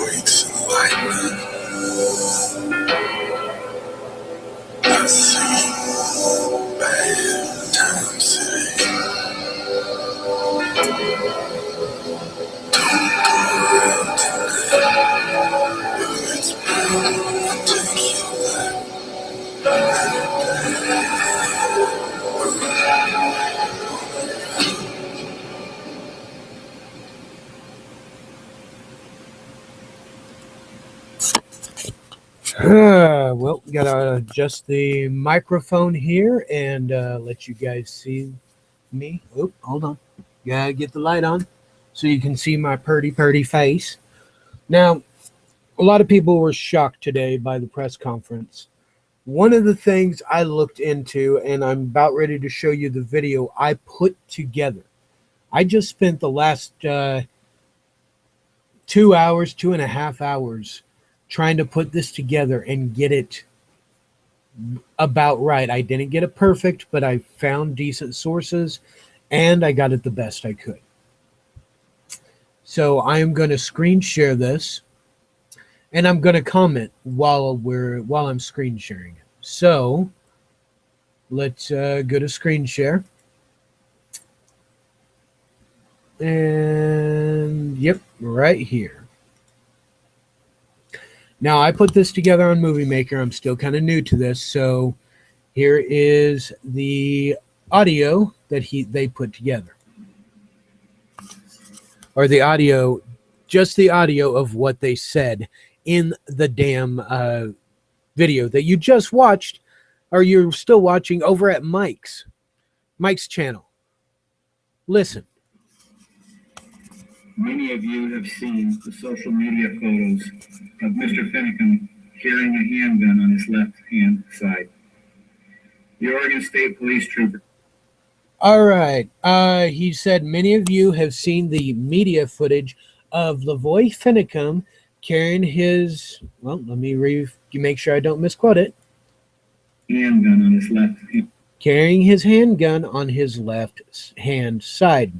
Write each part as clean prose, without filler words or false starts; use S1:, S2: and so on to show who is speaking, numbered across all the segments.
S1: It's lightning. I see bad time city. Don't go around tonight. If it's bad, I'll take your life.
S2: Well, gotta adjust the microphone here and let you guys see me. Oh, hold on. Gotta get the light on so you can see my purty face. Now, a lot of people were shocked today by the press conference. One of the things I looked into, and I'm about ready to show you the video I put together. I just spent the last 2.5 hours trying to put this together and get it about right. I didn't get it perfect, but I found decent sources and I got it the best I could. So I am going to screen share this and I'm going to comment while I'm screen sharing it. So let's go to screen share. And yep, right here. Now, I put this together on Movie Maker. I'm still kind of new to this, so here is the audio that they put together. Or the audio, just the audio of what they said in the damn video that you just watched, or you're still watching over at Mike's channel. Listen.
S3: Many of you have seen the social media photos of Mr. Finicum carrying a handgun on his left-hand side. The Oregon State Police trooper.
S2: All right. He said many of you have seen the media footage of Lavoy Finicum carrying his, well, let me make sure I don't misquote it.
S3: Handgun on his left hand.
S2: Carrying his handgun on his left-hand side.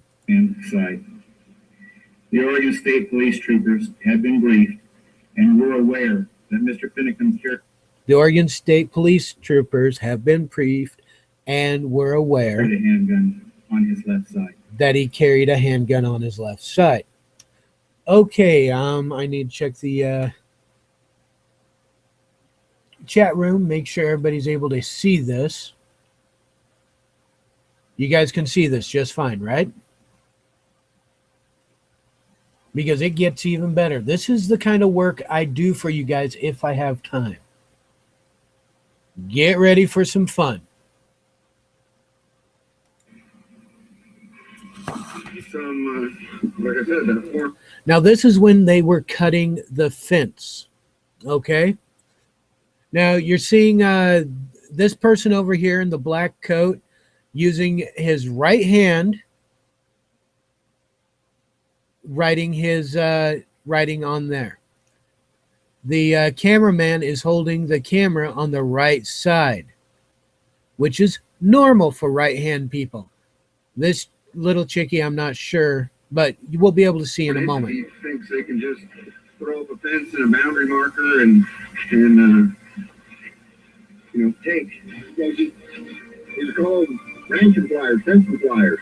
S3: The Oregon State Police troopers had been briefed and were aware that Mr. Finicum carried.
S2: The Oregon State Police troopers have been briefed and were aware
S3: a handgun on his left side.
S2: That he carried a handgun on his left side. Okay, I need to check the chat room, make sure everybody's able to see this. You guys can see this just fine, right? Because it gets even better. This is the kind of work I do for you guys if I have time. Get ready for some fun.
S3: Like I said,
S2: now this is when they were cutting the fence. Okay. Now you're seeing this person over here in the black coat using his right hand, writing his writing on there. The cameraman is holding the camera on the right side, which is normal for right-hand people. This little chickie, I'm not sure, but you will be able to see in a moment.
S3: He thinks they can just throw up a fence and a boundary marker and take. It's called range pliers, fence pliers.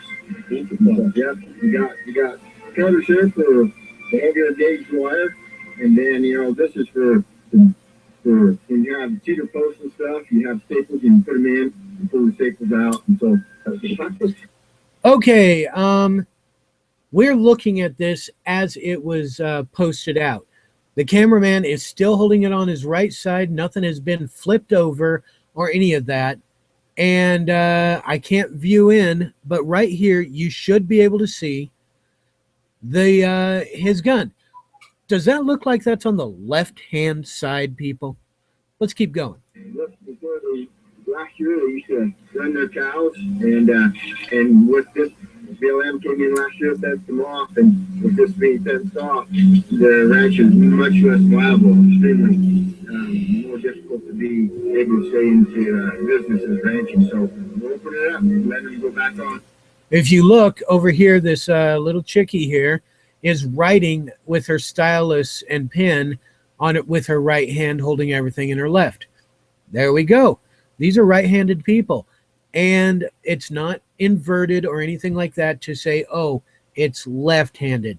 S3: Yep, you got cutters here for the heavier gauge wire, and then this is for when you have cedar posts and stuff. You have staples, you can put them in and pull the staples out, and so.
S2: Okay, we're looking at this as it was posted out. The cameraman is still holding it on his right side. Nothing has been flipped over or any of that. And I can't view in, but right here you should be able to see his gun. Does that look like that's on the left-hand side, people? Let's keep going.
S3: Last year they used to run their cows, and with this BLM came in last year, fenced them off, and with this being fenced off, the ranch is much less viable, extremely more difficult to be able to stay into business as ranching. So we'll open it up and let them go back on.
S2: If you look over here, this little chickie here, is writing with her stylus and pen on it with her right hand, holding everything in her left. There we go. These are right-handed people. And it's not inverted or anything like that to say, oh, it's left-handed.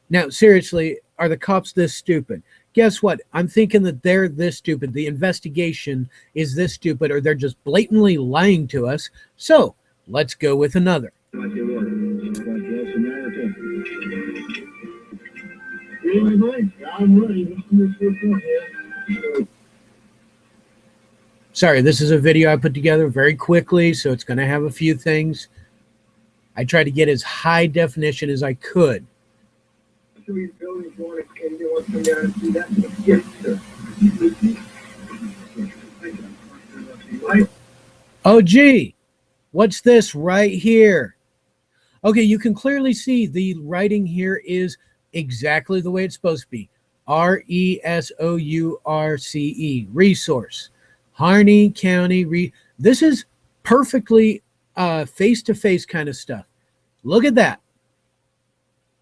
S2: Now, seriously, are the cops this stupid? Guess what? I'm thinking that they're this stupid. The investigation is this stupid, or they're just blatantly lying to us. So let's go with another. Sorry, this is a video I put together very quickly, so it's going to have a few things. I tried to get as high definition as I could. Oh, gee, what's this right here? Okay, you can clearly see the writing here is exactly the way it's supposed to be. R-E-S-O-U-R-C-E, resource. Harney County. This is perfectly face-to-face kind of stuff. Look at that.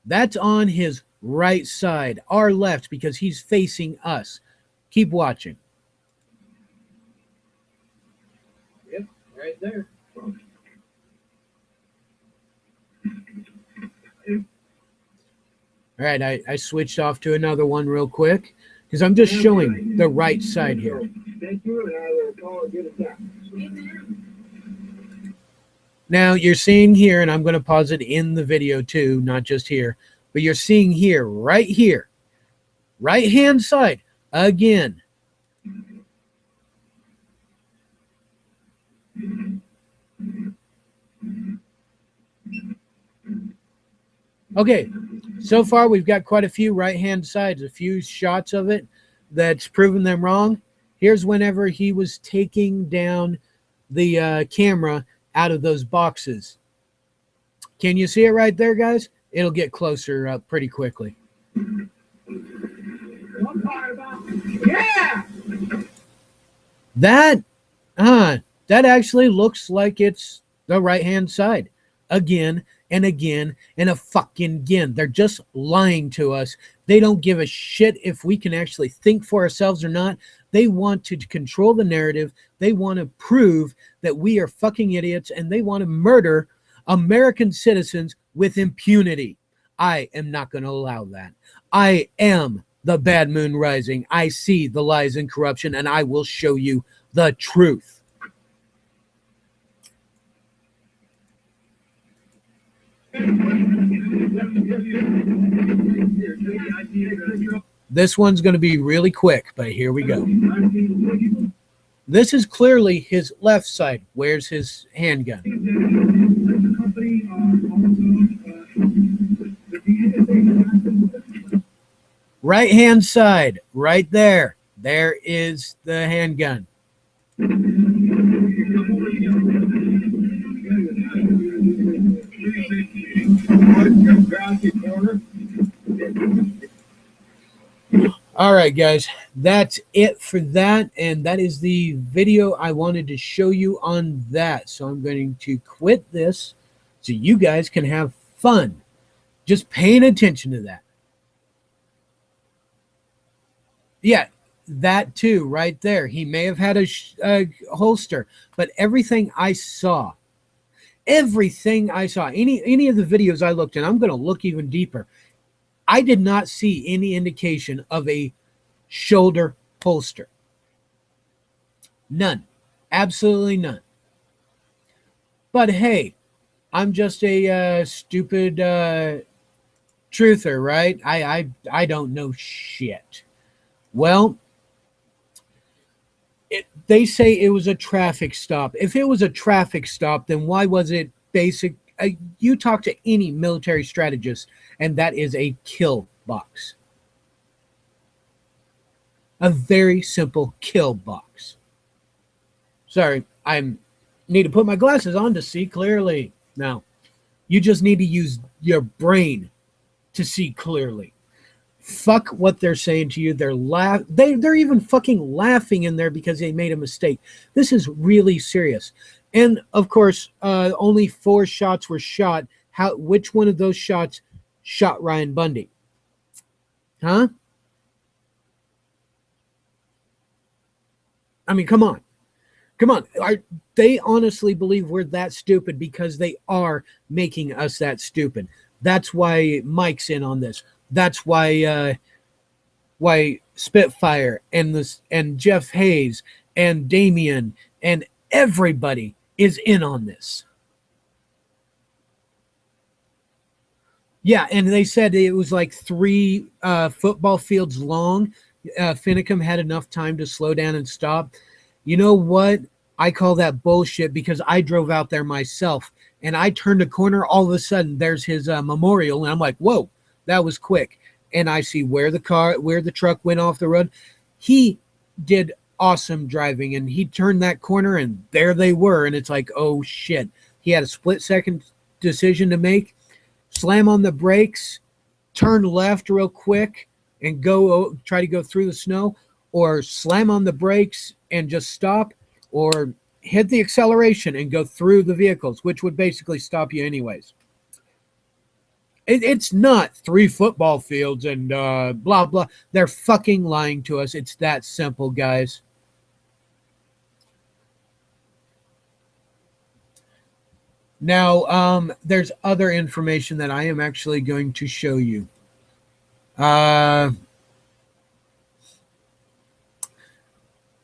S2: That's on his right side, our left, because he's facing us. Keep watching.
S3: Yep, right there.
S2: All right, I switched off to another one real quick because I'm just showing the right side here.
S3: Thank you, and I will call and get it back.
S2: Now you're seeing here, and I'm going to pause it in the video too, not just here, but you're seeing here, right hand side again. Okay, so far we've got quite a few right hand sides, a few shots of it that's proven them wrong. Here's whenever he was taking down the camera out of those boxes. Can you see it right there, guys? It'll get closer pretty quickly.
S3: Yeah!
S2: That actually looks like it's the right-hand side. Again and again and a fucking again. They're just lying to us. They don't give a shit if we can actually think for ourselves or not. They want to control the narrative. They want to prove that we are fucking idiots, and they want to murder American citizens with impunity. I am not going to allow that. I am the Bad Moon Rising. I see the lies and corruption, and I will show you the truth. This one's going to be really quick, but here we go. This is clearly his left side. Where's his handgun? Right hand side, right there. There is the handgun. All right, guys, that's it for that, and that is the video I wanted to show you on that. So I'm going to quit this so you guys can have fun just paying attention to that. Yeah, that too, right there. He may have had a holster, but everything I saw, any of the videos I looked at, I'm going to look even deeper. I did not see any indication of a shoulder holster. None. Absolutely none. But hey, I'm just a stupid truther, right? I don't know shit. Well, they say it was a traffic stop. If it was a traffic stop, then why was it basic? You talk to any military strategist, and that is a kill box. A very simple kill box. Sorry, I need to put my glasses on to see clearly. Now, you just need to use your brain to see clearly. Fuck what they're saying to you. They're even fucking laughing in there because they made a mistake. This is really serious. And of course, only 4 shots were shot. Which one of those shots shot Ryan Bundy. Huh? I mean, come on. Come on. They honestly believe we're that stupid because they are making us that stupid. That's why Mike's in on this. That's why Spitfire and Jeff Hayes and Damien and everybody is in on this. Yeah, and they said it was like 3 football fields long. Finicum had enough time to slow down and stop. You know what? I call that bullshit because I drove out there myself, and I turned a corner. All of a sudden, there's his memorial, and I'm like, whoa, that was quick. And I see where the truck went off the road. He did awesome driving, and he turned that corner, and there they were. And it's like, oh shit. He had a split-second decision to make. Slam on the brakes, turn left real quick, and try to go through the snow, or slam on the brakes and just stop, or hit the acceleration and go through the vehicles, which would basically stop you anyways. It's not 3 football fields and blah, blah. They're fucking lying to us. It's that simple, guys. Now, there's other information that I am actually going to show you.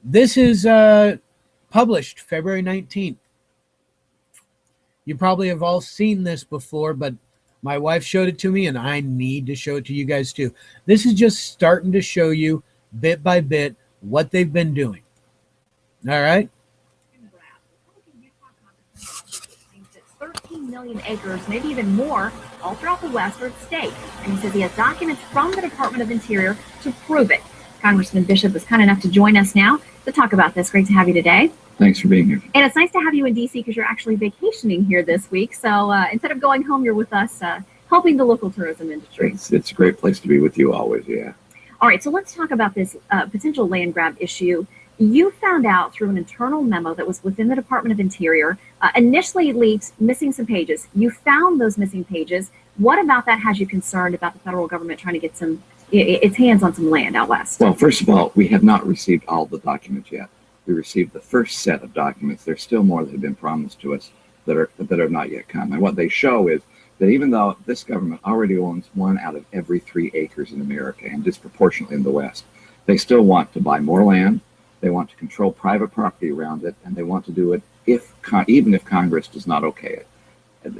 S2: This is published February 19th. You probably have all seen this before, but my wife showed it to me, and I need to show it to you guys too. This is just starting to show you bit by bit what they've been doing. All right?
S4: 13 million acres, maybe even more, all throughout the western state. And he says he has documents from the Department of Interior to prove it. Congressman Bishop was kind enough to join us now to talk about this. Great to have you today.
S5: Thanks for being here.
S4: And it's nice to have you in D.C. because you're actually vacationing here this week. So instead of going home, you're with us helping the local tourism industry.
S5: It's a great place to be with you always, yeah.
S4: All right, so let's talk about this potential land grab issue. You found out through an internal memo that was within the Department of Interior, initially leaked missing some pages. You found those missing pages. What about that has you concerned about the federal government trying to get its hands on some land out west?
S5: Well, first of all, we have not received all the documents yet. We received the first set of documents. There's still more that have been promised to us that have not yet come. And what they show is that even though this government already owns 1 out of every 3 acres in America and disproportionately in the West, they still want to buy more land. They want to control private property around it, and they want to do it even if Congress does not okay it.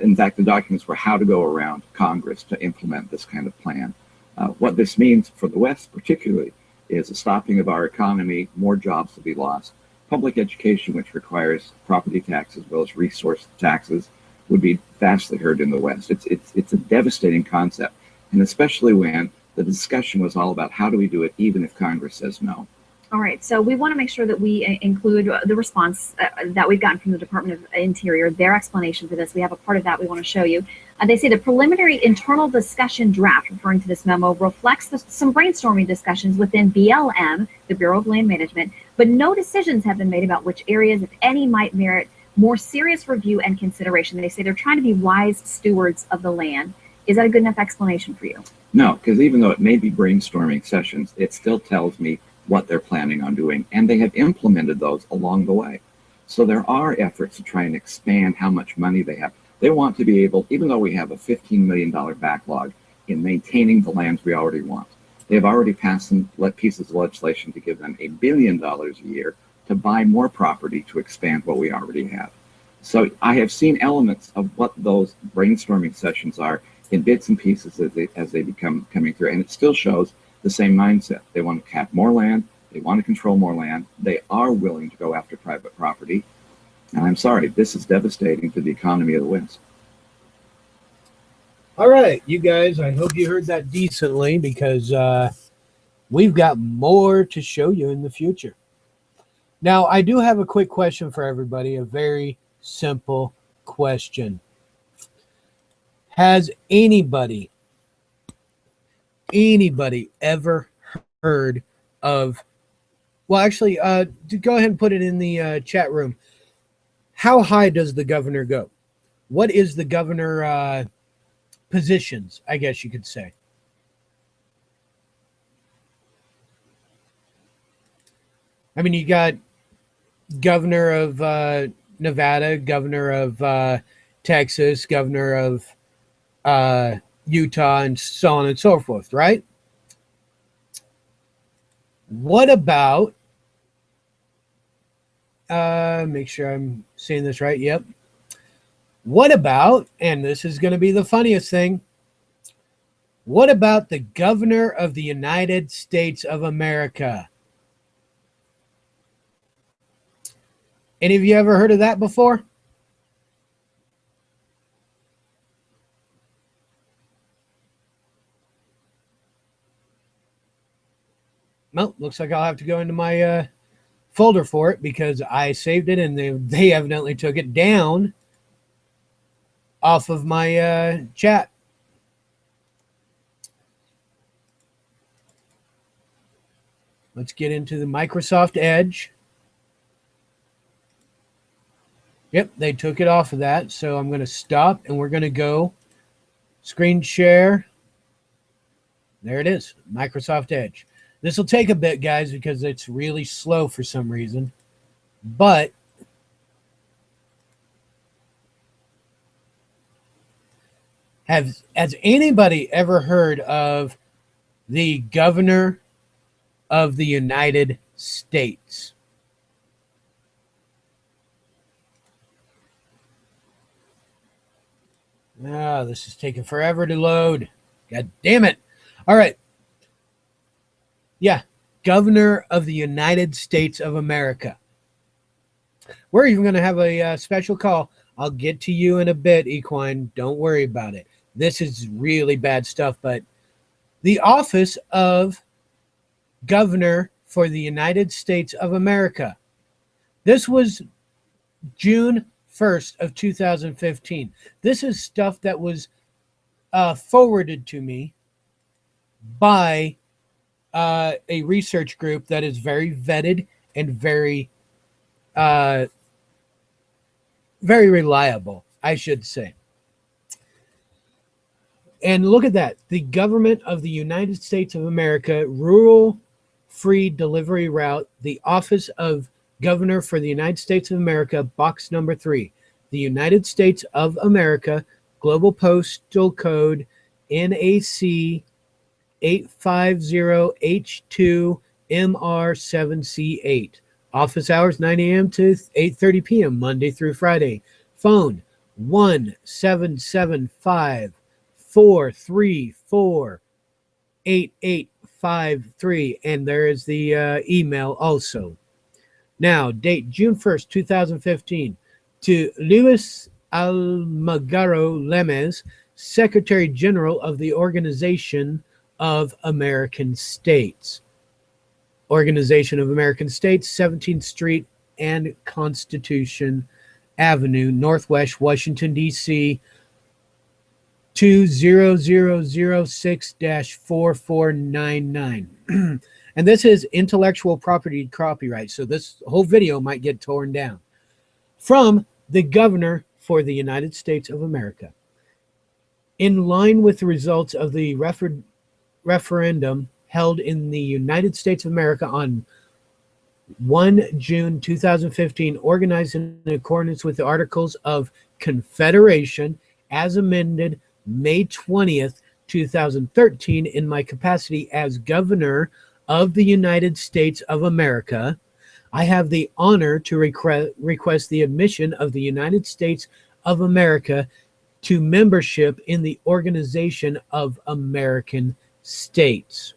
S5: In fact, the documents were how to go around Congress to implement this kind of plan. What this means for the West particularly is a stopping of our economy, more jobs to be lost. Public education, which requires property tax as well as resource taxes, would be vastly hurt in the West. It's a devastating concept, and especially when the discussion was all about how do we do it even if Congress says no.
S4: All right, so we want to make sure that we include the response that we've gotten from the Department of Interior, their explanation for this. We have a part of that we want to show you. They say the preliminary internal discussion draft, referring to this memo, reflects some brainstorming discussions within BLM, the Bureau of Land Management, but no decisions have been made about which areas, if any, might merit more serious review and consideration. They say they're trying to be wise stewards of the land. Is that a good enough explanation for you?
S5: No, because even though it may be brainstorming sessions, it still tells me what they're planning on doing, and they have implemented those along the way. So there are efforts to try and expand how much money they have. They want to be able, even though we have a $15 million backlog in maintaining the lands we already want, they've already passed some pieces of legislation to give them $1 billion a year to buy more property to expand what we already have. So I have seen elements of what those brainstorming sessions are in bits and pieces as they become coming through, and it still shows the same mindset. They want to have more land. They want to control more land. They are willing to go after private property. And I'm sorry, this is devastating to the economy of the West.
S2: All right, you guys, I hope you heard that decently because we've got more to show you in the future. Now, I do have a quick question for everybody, a very simple question. Has anybody ever heard of, well, actually, go ahead and put it in the chat room. How high does the governor go? What is the governor positions, I guess you could say. I mean, you got governor of Nevada, governor of Texas, governor of Utah, and so on and so forth, right? What about, make sure I'm saying this right, yep. What about, and this is going to be the funniest thing, what about the governor of the United States of America? Any of you ever heard of that before? Well, looks like I'll have to go into my folder for it because I saved it and they evidently took it down off of my chat. Let's get into the Microsoft Edge. Yep, they took it off of that. So I'm going to stop and we're going to go screen share. There it is, Microsoft Edge. This will take a bit, guys, because it's really slow for some reason. But has anybody ever heard of the governor of the United States? Ah, this is taking forever to load. God damn it. All right. Yeah, governor of the United States of America. We're even going to have a special call. I'll get to you in a bit, Equine. Don't worry about it. This is really bad stuff, but the office of governor for the United States of America. This was June 1st of 2015. This is stuff that was forwarded to me by a research group that is very vetted and very reliable, I should say. And look at that. The government of the United States of America, rural free delivery route, the office of governor for the United States of America, box number 3, the United States of America, global postal code NAC 850H2 MR7C8. Office hours 9 a.m. to 8:30 p.m. Monday through Friday. Phone 1-775-434-8853. And there is the email also. Now, date June 1st, 2015. To Luis Almagro Lemes, Secretary General of the Organization of American States. Organization of American States, 17th Street and Constitution Avenue, Northwest Washington, D.C., 20006-4499. And this is intellectual property copyright, so this whole video might get torn down. From the governor for the United States of America. In line with the results of the referendum held in the United States of America on 1 June 2015, organized in accordance with the Articles of Confederation as amended May 20th, 2013, in my capacity as governor of the United States of America, I have the honor to request the admission of the United States of America to membership in the Organization of American States.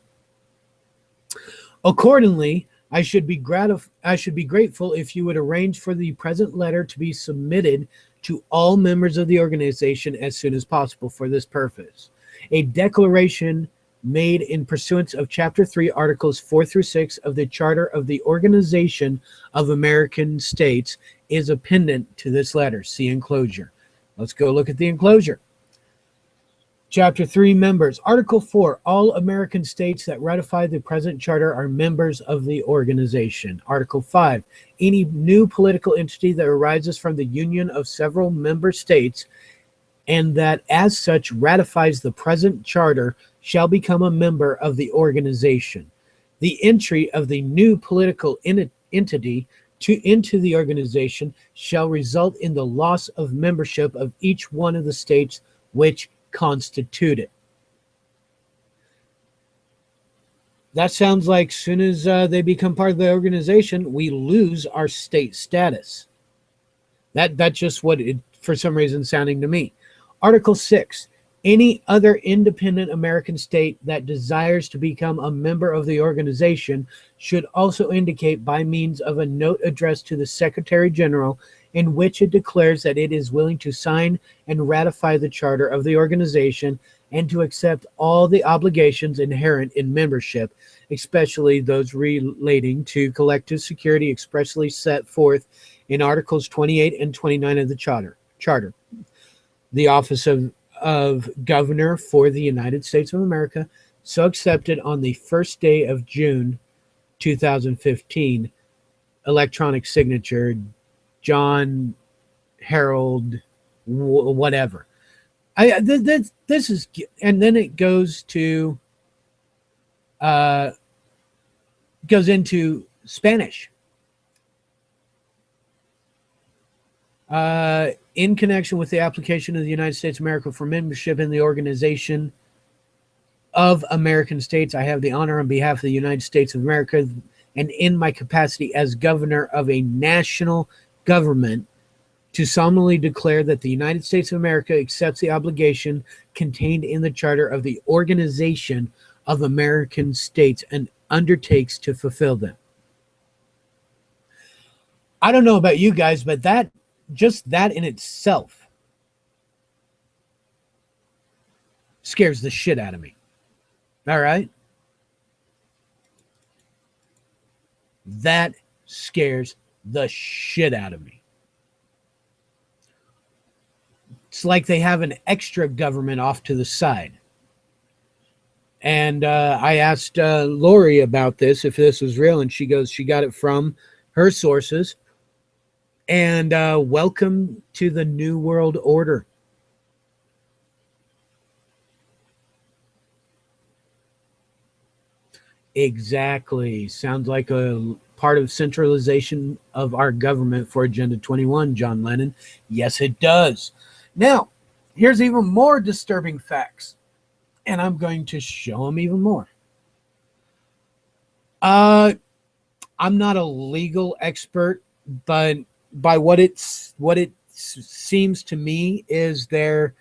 S2: Accordingly, I should be grateful if you would arrange for the present letter to be submitted to all members of the organization as soon as possible for this purpose. A declaration made in pursuance of Chapter 3, Articles 4 through 6 of the Charter of the Organization of American States is appendant to this letter. See enclosure. Let's go look at the enclosure. Chapter 3, members. Article 4, all American states that ratify the present charter are members of the organization. Article 5, any new political entity that arises from the union of several member states and that as such ratifies the present charter shall become a member of the organization. The entry of the new political entity into the organization shall result in the loss of membership of each one of the states which constitute it. That sounds like soon as they become part of the organization, we lose our state status. That's just what it, for some reason, sounding to me. Article 6. Any other independent American state that desires to become a member of the organization should also indicate by means of a note addressed to the Secretary General in which it declares that it is willing to sign and ratify the charter of the organization and to accept all the obligations inherent in membership, especially those relating to collective security expressly set forth in Articles 28 and 29 of the charter. The office of Governor for the United States of America, so accepted on the first day of June 2015, electronic signature, John Harold, whatever. This is, and then it goes into Spanish. In connection with the application of the United States of America for membership in the Organization of American States, I have the honor on behalf of the United States of America and in my capacity as governor of a national government to solemnly declare that the United States of America accepts the obligation contained in the Charter of the Organization of American States and undertakes to fulfill them. I don't know about you guys, but just that in itself scares the shit out of me. All right? That scares the shit out of me. It's like they have an extra government off to the side. And I asked Lori about this, if this was real, and she goes, she got it from her sources. And welcome to the New World Order. Exactly. Sounds like a part of centralization of our government for Agenda 21, John Lennon. Yes, it does. Now, here's even more disturbing facts. And I'm going to show them even more. I'm not a legal expert, but by what it seems to me is they're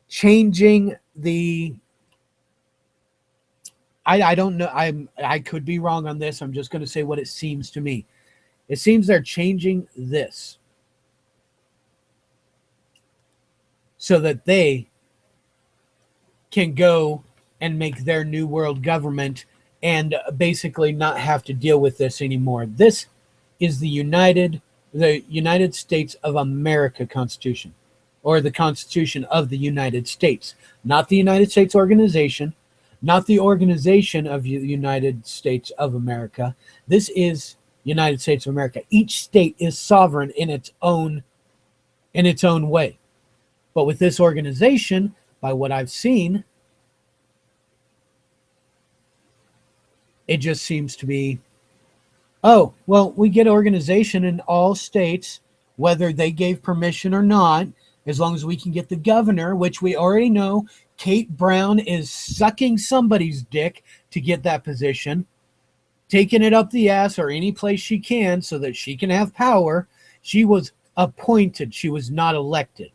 S2: changing the, I don't know, I could be wrong on this. I'm just going to say what it seems to me. It seems they're changing this so that they can go and make their new world government and basically not have to deal with this anymore. This is the United States of America Constitution, or the Constitution of the United States, not the United States organization, not the Organization of the United States of America. This is United States of America. Each state is sovereign in its own way. But with this organization, by what I've seen, it just seems to be, oh, well, we get organization in all states, whether they gave permission or not, as long as we can get the governor, which we already know Kate Brown is sucking somebody's dick to get that position, taking it up the ass or any place she can so that she can have power. She was appointed. She was not elected.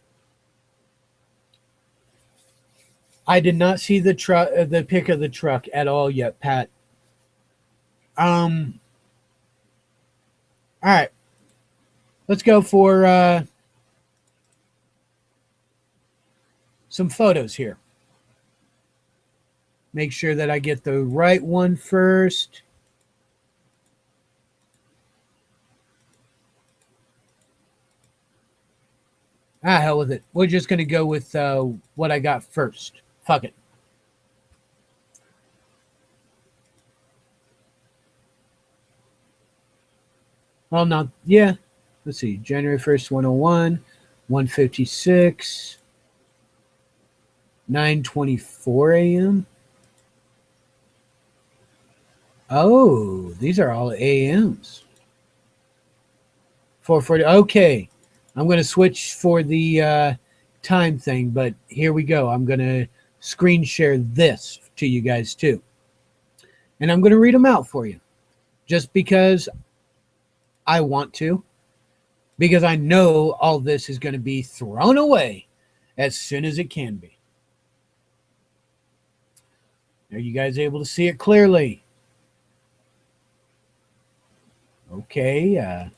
S2: I did not see the pic of the truck at all yet, Pat. All right. Let's go for some photos here. Make sure that I get the right one first. Hell with it. We're just going to go with what I got first. Fuck it. Well, not, yeah. Let's see. January 1st, 101, 156. 9:24 a.m. Oh, these are all AMs. 4:40. Okay, I'm going to switch for the time thing, but here we go. I'm going to screen share this to you guys too, and I'm going to read them out for you, just because I want to, because I know all this is going to be thrown away as soon as it can be. Are you guys able to see it clearly? Okay,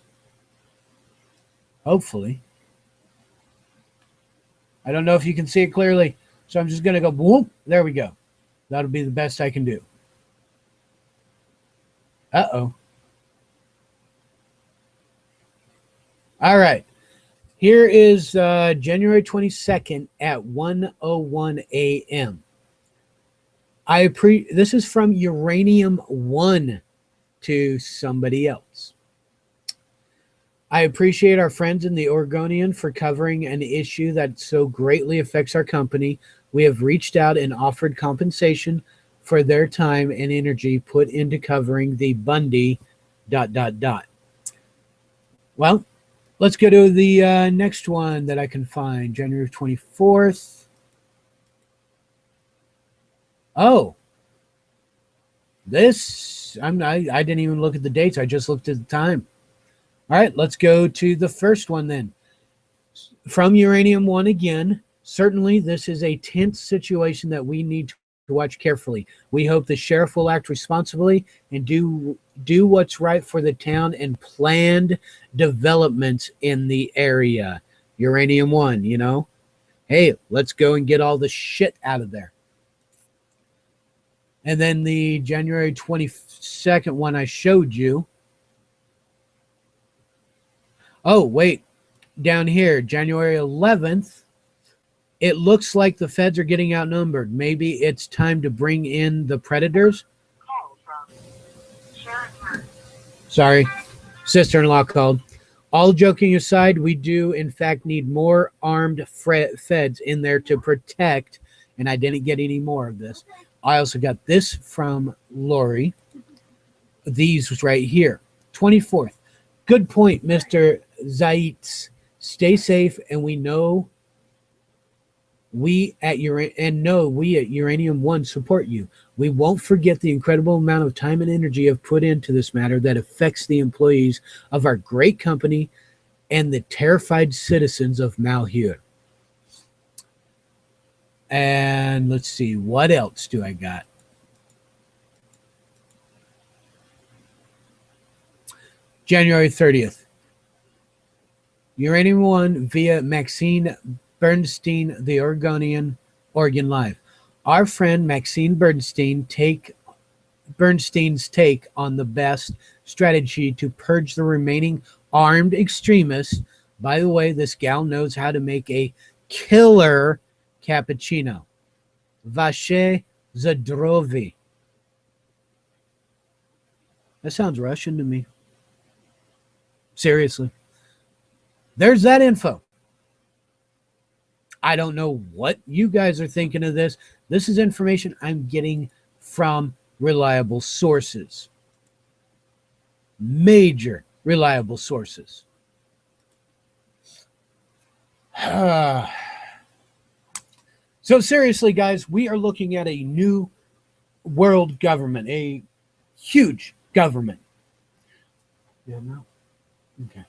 S2: hopefully. I don't know if you can see it clearly, so I'm just going to go boom. There we go. That'll be the best I can do. Uh-oh. All right. Here is January 22nd at 1:01 a.m. This is from Uranium One to somebody else. I appreciate our friends in the Oregonian for covering an issue that so greatly affects our company. We have reached out and offered compensation for their time and energy put into covering the Bundy ... Well, let's go to the next one that I can find, January 24th. Oh, this, I didn't even look at the dates. I just looked at the time. All right, let's go to the first one then. From Uranium One again, certainly this is a tense situation that we need to watch carefully. We hope the sheriff will act responsibly and do what's right for the town and planned developments in the area. Uranium One, you know, hey, let's go and get all the shit out of there. And then the January 22nd one I showed you. Oh, wait, down here, January 11th, it looks like the feds are getting outnumbered. Maybe it's time to bring in the predators. Sorry, sister-in-law called. All joking aside, we do, in fact, need more armed feds in there to protect, and I didn't get any more of this. I also got this from Lori. These was right here, 24th. Good point, Mr. Zaitz. Stay safe, and we at Uranium One support you. We won't forget the incredible amount of time and energy you've put into this matter that affects the employees of our great company and the terrified citizens of Malheur. And let's see, what else do I got? January 30th. Uranium One via Maxine Bernstein, the Oregonian, Oregon Live. Our friend Maxine Bernstein's take on the best strategy to purge the remaining armed extremists. By the way, this gal knows how to make a killer cappuccino. Vache Zadrovi. That sounds Russian to me. Seriously. There's that info. I don't know what you guys are thinking of this. This is information I'm getting from reliable sources. Major reliable sources. So seriously, guys, we are looking at a new world government, a huge government. Yeah, no? Okay.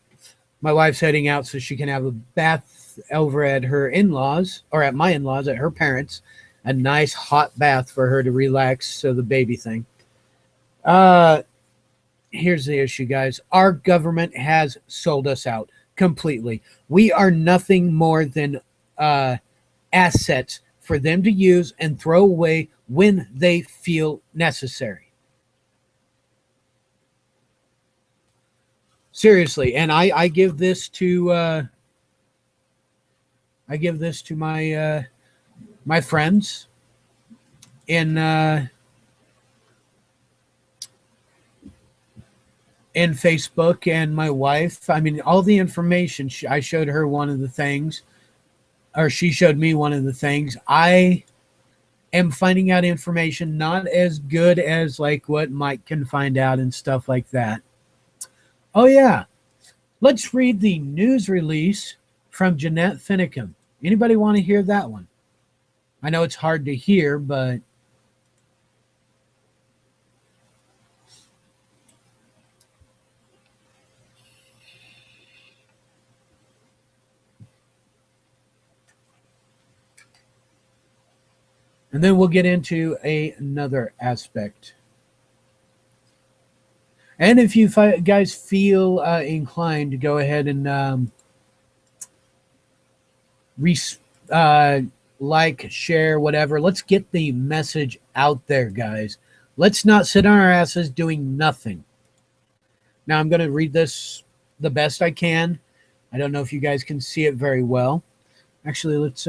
S2: My wife's heading out so she can have a bath over at her in-laws, or at my in-laws, at her parents. A nice hot bath for her to relax, so the baby thing. Here's the issue, guys. Our government has sold us out completely. We are nothing more than assets for them to use and throw away when they feel necessary. Seriously, and I give this to my my friends in Facebook, and my wife. I mean, all the information. I showed her one of the things, or she showed me one of the things. I am finding out information not as good as like what Mike can find out and stuff like that. Oh yeah, let's read the news release from Jeanette Finicum. Anybody want to hear that one? I know it's hard to hear, but and then we'll get into another aspect. And if you guys feel inclined to go ahead and like, share, whatever, let's get the message out there, guys. Let's not sit on our asses doing nothing. Now, I'm going to read this the best I can. I don't know if you guys can see it very well. Actually, let's...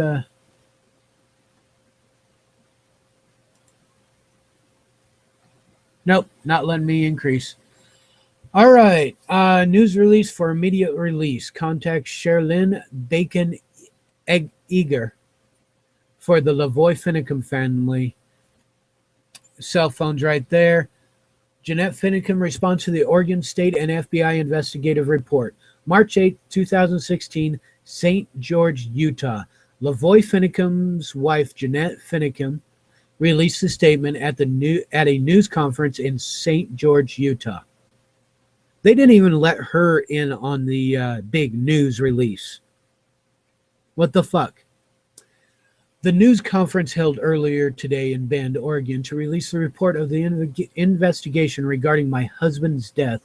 S2: Nope, not letting me increase. All right. News release for immediate release. Contact Sherilyn Bacon Eager for the Lavoie Finicum family. Cell phones right there. Jeanette Finicum responds to the Oregon State and FBI investigative report. March 8, 2016, St. George, Utah. Lavoie Finicum's wife, Jeanette Finicum, released a statement at a news conference in St. George, Utah. They didn't even let her in on the big news release. What the fuck? The news conference held earlier today in Bend, Oregon, to release the report of the investigation regarding my husband's death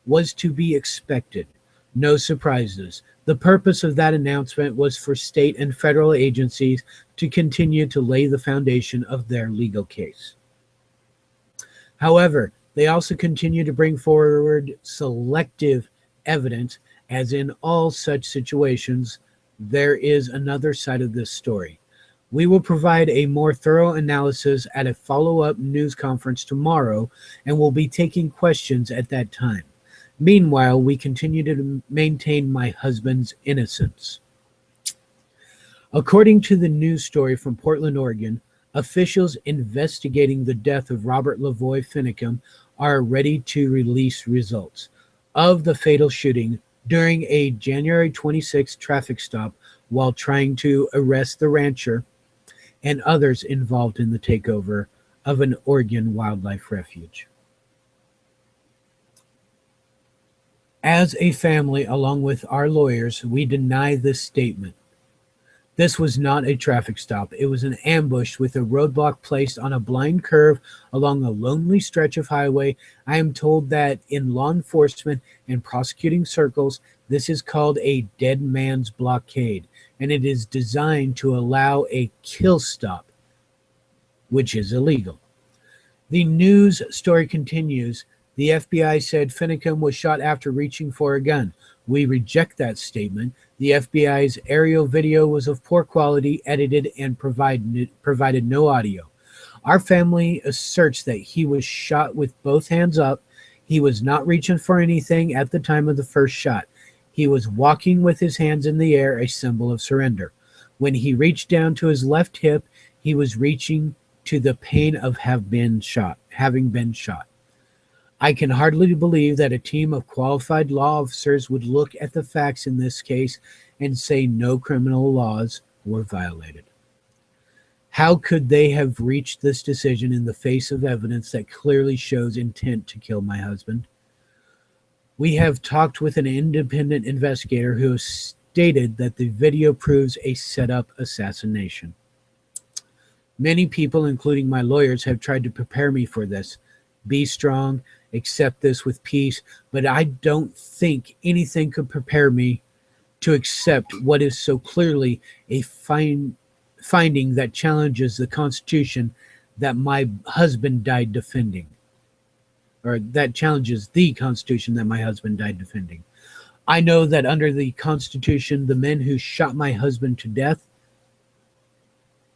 S2: was to be expected. No surprises. The purpose of that announcement was for state and federal agencies to continue to lay the foundation of their legal case. However, they also continue to bring forward selective evidence, as in all such situations, there is another side of this story. We will provide a more thorough analysis at a follow-up news conference tomorrow, and will be taking questions at that time. Meanwhile, we continue to maintain my husband's innocence. According to the news story from Portland, Oregon, officials investigating the death of Robert Lavoie Finicum are ready to release results of the fatal shooting during a January 26 traffic stop while trying to arrest the rancher and others involved in the takeover of an Oregon wildlife refuge. As a family, along with our lawyers, we deny this statement. This was not a traffic stop. It was an ambush with a roadblock placed on a blind curve along a lonely stretch of highway. I am told that in law enforcement and prosecuting circles, this is called a dead man's blockade, and it is designed to allow a kill stop, which is illegal. The news story continues. The FBI said Finicum was shot after reaching for a gun. We reject that statement. The FBI's aerial video was of poor quality, edited, and provided no audio. Our family asserts that he was shot with both hands up. He was not reaching for anything at the time of the first shot. He was walking with his hands in the air, a symbol of surrender. When he reached down to his left hip, he was reaching to the pain of having been shot. I can hardly believe that a team of qualified law officers would look at the facts in this case and say no criminal laws were violated. How could they have reached this decision in the face of evidence that clearly shows intent to kill my husband? We have talked with an independent investigator who has stated that the video proves a set-up assassination. Many people, including my lawyers, have tried to prepare me for this. Be strong, accept this with peace, but I don't think anything could prepare me to accept what is so clearly a finding that challenges the Constitution that my husband died defending, or that challenges the Constitution that my husband died defending. I know that under the Constitution, the men who shot my husband to death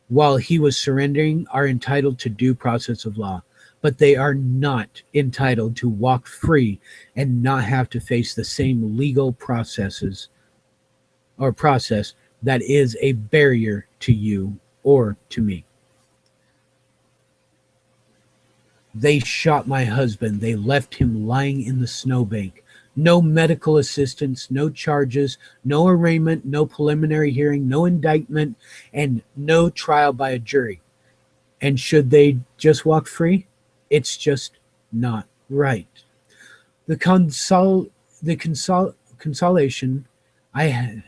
S2: while he was surrendering are entitled to due process of law, but they are not entitled to walk free and not have to face the same legal process that is a barrier to you or to me. They shot my husband. They left him lying in the snowbank. No medical assistance, no charges, no arraignment, no preliminary hearing, no indictment, and no trial by a jury. And should they just walk free? It's just not right. The consolation I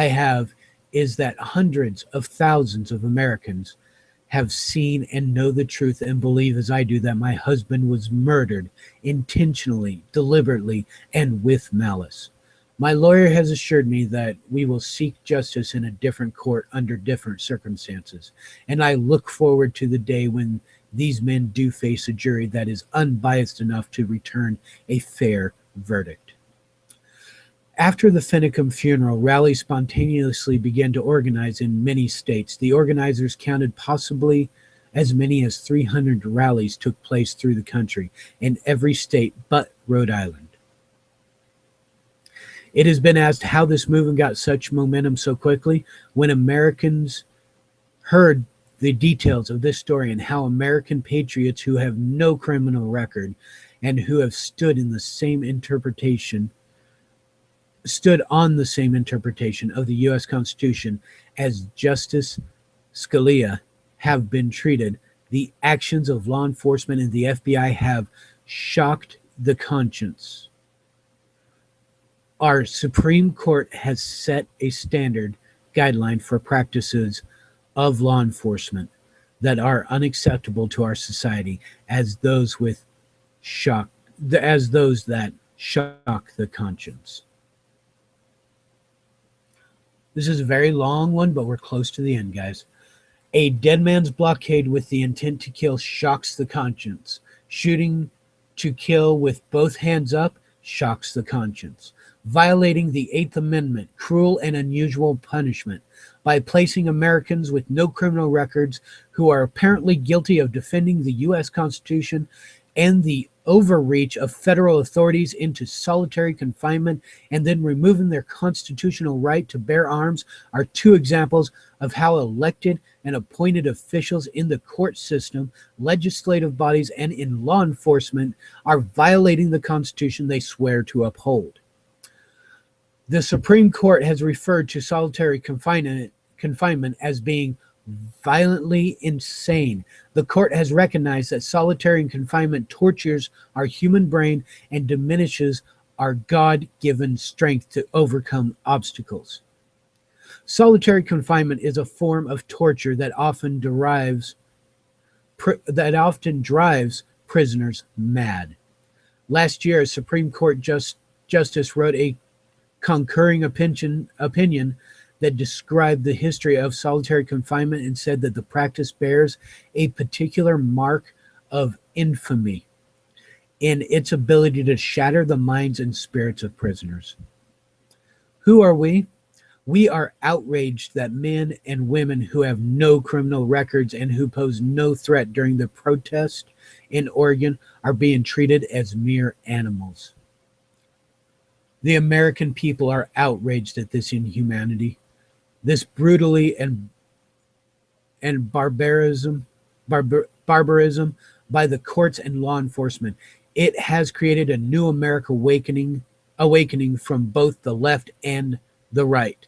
S2: have is that hundreds of thousands of Americans have seen and know the truth and believe as I do that my husband was murdered intentionally, deliberately, and with malice. My lawyer has assured me that we will seek justice in a different court under different circumstances, and I look forward to the day when these men do face a jury that is unbiased enough to return a fair verdict. After the Finicum funeral, rallies spontaneously began to organize in many states. The organizers counted possibly as many as 300 rallies took place through the country in every state but Rhode Island. It has been asked how this movement got such momentum so quickly. When Americans heard the details of this story and how American patriots who have no criminal record and who have stood on the same interpretation of the U.S. Constitution as Justice Scalia have been treated, the actions of law enforcement and the FBI have shocked the conscience. Our Supreme Court has set a standard guideline for practices of law enforcement that are unacceptable to our society as those that shock the conscience. This is a very long one, but we're close to the end, guys. A dead man's blockade with the intent to kill shocks the conscience. Shooting to kill with both hands up shocks the conscience. Violating the Eighth Amendment, cruel and unusual punishment by placing Americans with no criminal records who are apparently guilty of defending the U.S. Constitution and the overreach of federal authorities into solitary confinement and then removing their constitutional right to bear arms are two examples of how elected and appointed officials in the court system, legislative bodies, and in law enforcement are violating the Constitution they swear to uphold. The Supreme Court has referred to solitary confinement as being violently insane. The court has recognized that solitary confinement tortures our human brain and diminishes our God-given strength to overcome obstacles. Solitary confinement is a form of torture that often drives prisoners mad. Last year, a Supreme Court justice wrote a concurring opinion that described the history of solitary confinement and said that the practice bears a particular mark of infamy in its ability to shatter the minds and spirits of prisoners. Who are we? We are outraged that men and women who have no criminal records and who pose no threat during the protest in Oregon are being treated as mere animals. The American people are outraged at this inhumanity, this brutally and barbarism by the courts and law enforcement. It has created a new American awakening from both the left and the right.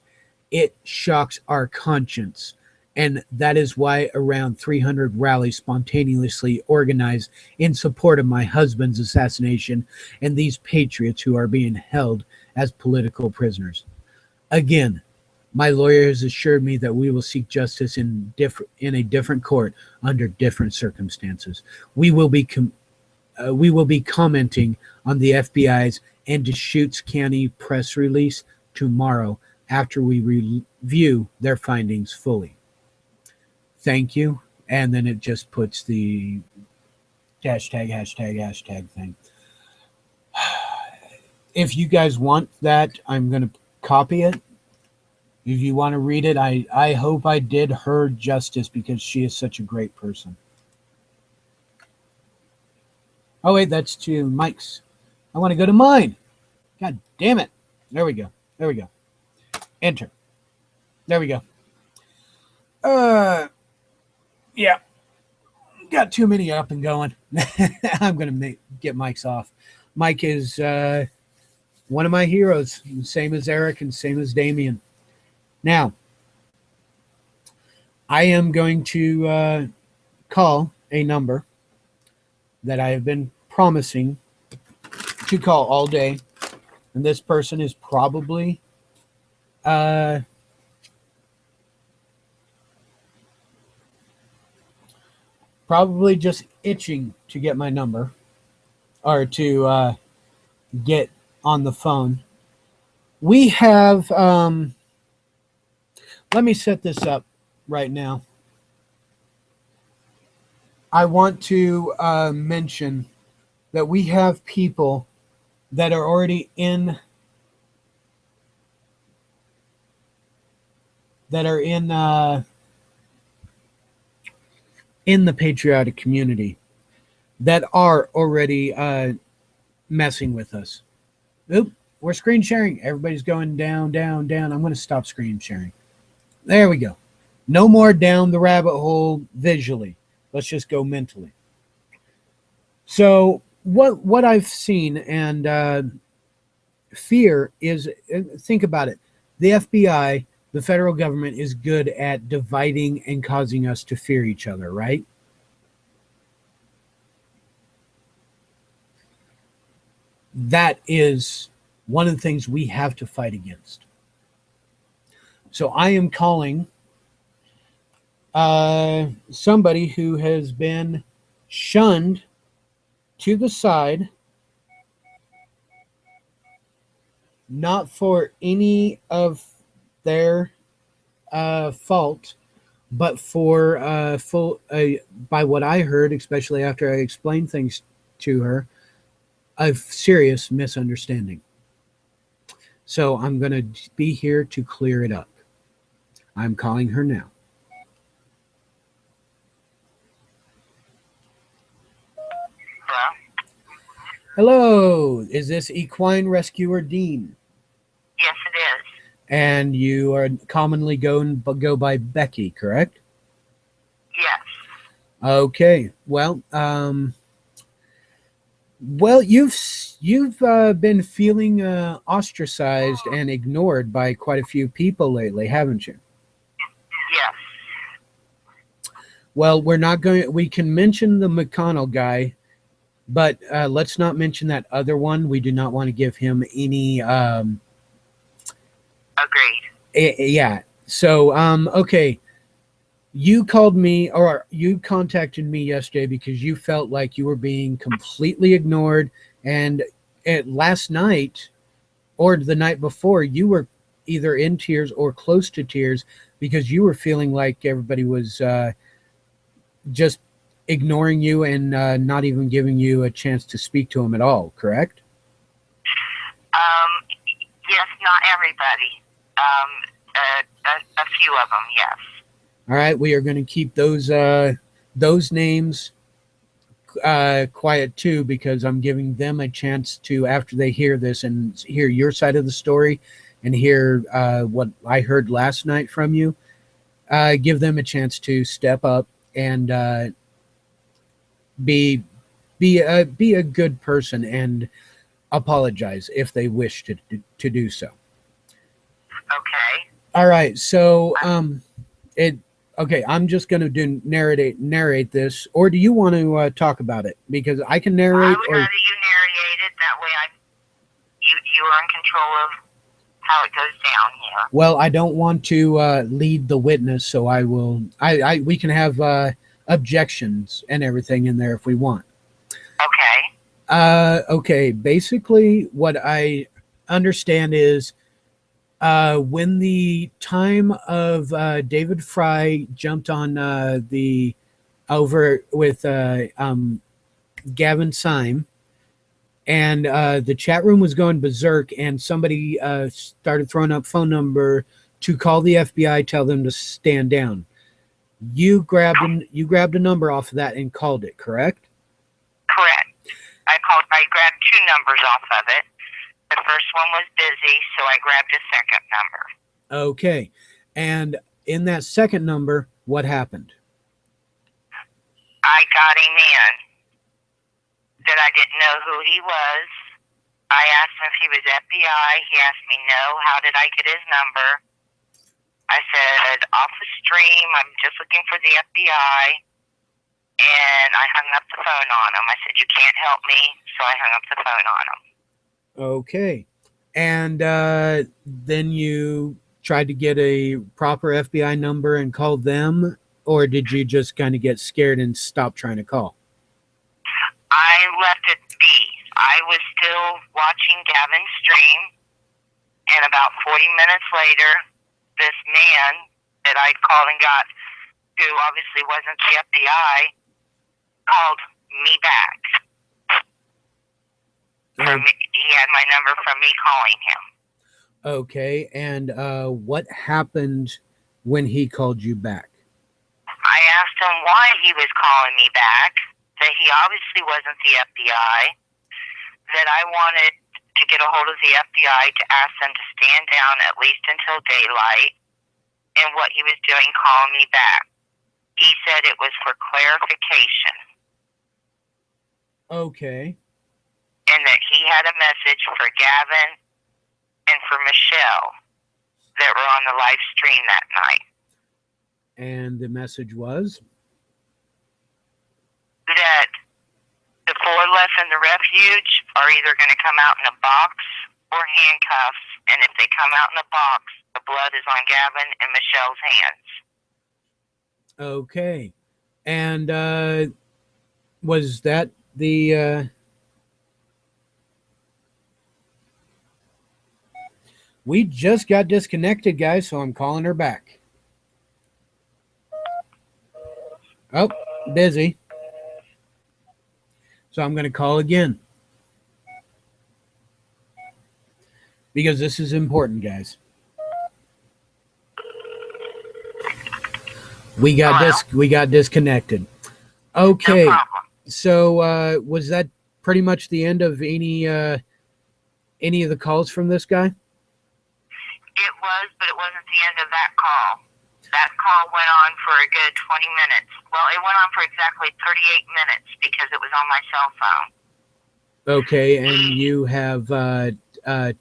S2: It shocks our conscience, and that is why around 300 rallies spontaneously organized in support of my husband's assassination and these patriots who are being held as political prisoners. Again, my lawyer has assured me that we will seek justice in a different court under different circumstances. We will be commenting on the FBI's and Deschutes County press release tomorrow after we review their findings fully. Thank you. And then it just puts the hashtag thing. If you guys want that, I'm going to copy it. If you want to read it, I hope I did her justice because she is such a great person. Oh, wait, that's to Mike's. I want to go to mine. God damn it. There we go. Enter. There we go. Yeah. got too many up and going. I'm going to get Mike's off. Mike is one of my heroes, same as Eric and same as Damien. Now, I am going to call a number that I have been promising to call all day. And this person is probably probably just itching to get my number or to get on the phone. We have, let me set this up right now. I want to mention that we have people that are already in the patriotic community that are already messing with us. Oop, we're screen sharing. Everybody's going down, down, down. I'm going to stop screen sharing. There we go. No more down the rabbit hole visually. Let's just go mentally. So what I've seen and fear is, think about it. The FBI, the federal government, is good at dividing and causing us to fear each other, right? That is one of the things we have to fight against. So I am calling somebody who has been shunned to the side, not for any of their fault, but for by what I heard, especially after I explained things to her, a serious misunderstanding. So I'm going to be here to clear it up. I'm calling her now. Hello, is this Equine Rescuer Dean?
S6: Yes, it is.
S2: And you are commonly go by Becky, correct?
S6: Yes.
S2: Okay. Well, you've been feeling ostracized and ignored by quite a few people lately, haven't you?
S6: Yes.
S2: Well, we can mention the McConnell guy, but let's not mention that other one. We do not want to give him any
S6: Agreed.
S2: yeah. So okay. You called me, or you contacted me yesterday because you felt like you were being completely ignored, and last night or the night before you were either in tears or close to tears because you were feeling like everybody was just ignoring you and not even giving you a chance to speak to them at all, correct?
S6: Yes, not everybody. A few of them, yes.
S2: All right, we are going to keep those names quiet too, because I'm giving them a chance to, after they hear this and hear your side of the story and hear what I heard last night from you, give them a chance to step up and be a good person and apologize if they wish to do so.
S6: Okay.
S2: All right, so okay, I'm just going to narrate this, or do you want to talk about it? Because I can narrate.
S6: I would rather you narrate it. That way, you are in control of how it goes down here.
S2: Well, I don't want to lead the witness, so I will. We can have objections and everything in there if we want.
S6: Okay.
S2: Okay. Basically, what I understand is, when the time of David Fry jumped on over with Gavin Syme, and the chat room was going berserk, and somebody started throwing up phone number to call the FBI, tell them to stand down. You grabbed a number off of that and called it, correct?
S6: Correct. I grabbed two numbers off of it. The first one was busy, so I grabbed a second number.
S2: Okay. And in that second number, what happened?
S6: I got a man that I didn't know who he was. I asked him if he was FBI. He asked me no. How did I get his number? I said, off the stream, I'm just looking for the FBI. And I hung up the phone on him. I said, you can't help me. So I hung up the phone on him.
S2: Okay. And then you tried to get a proper FBI number and call them, or did you just kind of get scared and stop trying to call?
S6: I left it be. I was still watching Gavin's stream, and about 40 minutes later, this man that I'd called and got, who obviously wasn't the FBI, called me back. He had my number from me calling him.
S2: Okay, and what happened when he called you back?
S6: I asked him why he was calling me back, that he obviously wasn't the FBI, that I wanted to get a hold of the FBI to ask them to stand down at least until daylight, and what he was doing calling me back. He said it was for clarification.
S2: Okay.
S6: And that he had a message for Gavin and for Michelle that were on the live stream that night.
S2: And the message was?
S6: That the four left in the refuge are either going to come out in a box or handcuffs, and if they come out in a box, the blood is on Gavin and Michelle's hands.
S2: Okay. And was that the... We just got disconnected, guys, so I'm calling her back. Oh, busy. So I'm going to call again. Because this is important, guys. We got disconnected. Okay.
S6: No problem.
S2: So was that pretty much the end of any of the calls from this guy?
S6: It was, but it wasn't the end of that call. That call went on for a good 20 minutes. Well, it went on for exactly 38 minutes because it was on my cell phone.
S2: Okay, and you have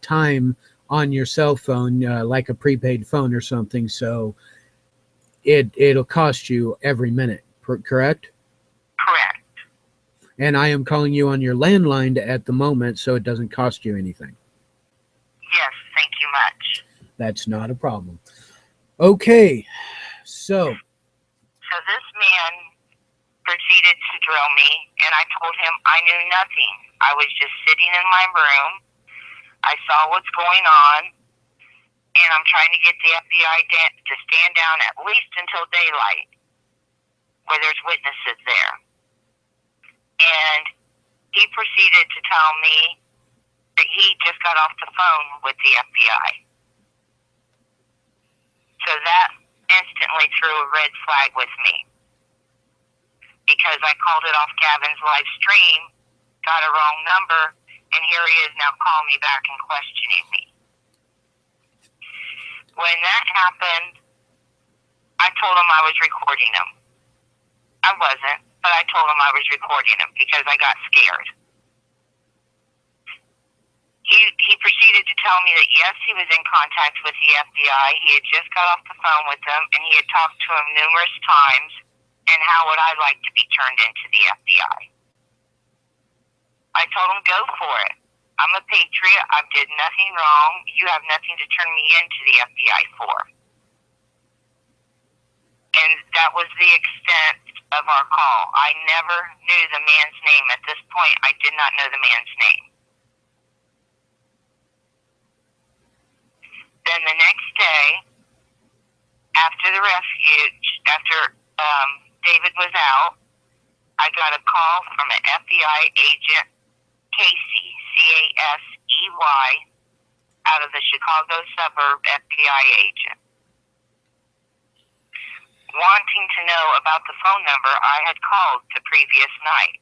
S2: time on your cell phone, like a prepaid phone or something, so it'll cost you every minute, correct?
S6: Correct.
S2: And I am calling you on your landline at the moment, so it doesn't cost you anything.
S6: Yes, thank you much.
S2: That's not a problem. Okay, so
S6: this man proceeded to drill me, and I told him I knew nothing. I was just sitting in my room. I saw what's going on, and I'm trying to get the FBI to stand down at least until daylight, where there's witnesses there. And he proceeded to tell me that he just got off the phone with the FBI. So that instantly threw a red flag with me, because I called it off Gavin's live stream, got a wrong number, and here he is now calling me back and questioning me. When that happened, I told him I was recording him. I wasn't, but I told him I was recording him because I got scared. He proceeded to tell me that, yes, he was in contact with the FBI. He had just got off the phone with them, and he had talked to him numerous times, and how would I like to be turned into the FBI? I told him, go for it. I'm a patriot. I did nothing wrong. You have nothing to turn me into the FBI for. And that was the extent of our call. I never knew the man's name. At this point, I did not know the man's name. Then the next day, after the refuge, after David was out, I got a call from an FBI agent, Casey, C-A-S-E-Y, out of the Chicago suburb FBI agent, wanting to know about the phone number I had called the previous night.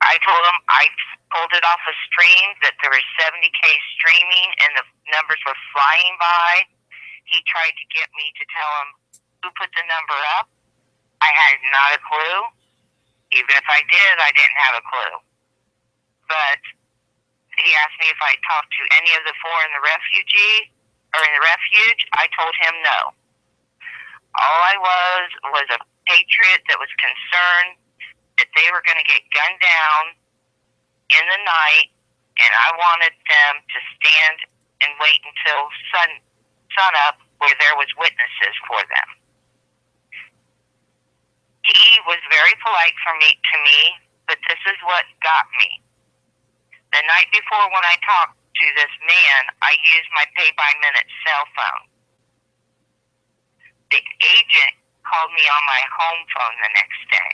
S6: I told him I pulled it off a stream, that there was 70K streaming and the numbers were flying by. He tried to get me to tell him who put the number up, I had not a clue. Even if I did, I didn't have a clue. But he asked me if I talked to any of the four in the refuge. I told him no. All I was a patriot that was concerned that they were going to get gunned down in the night, and I wanted them to stand and wait until sun up where there was witnesses for them. He was very polite to me, but this is what got me. The night before when I talked to this man, I used my pay-by-minute cell phone. The agent called me on my home phone the next day.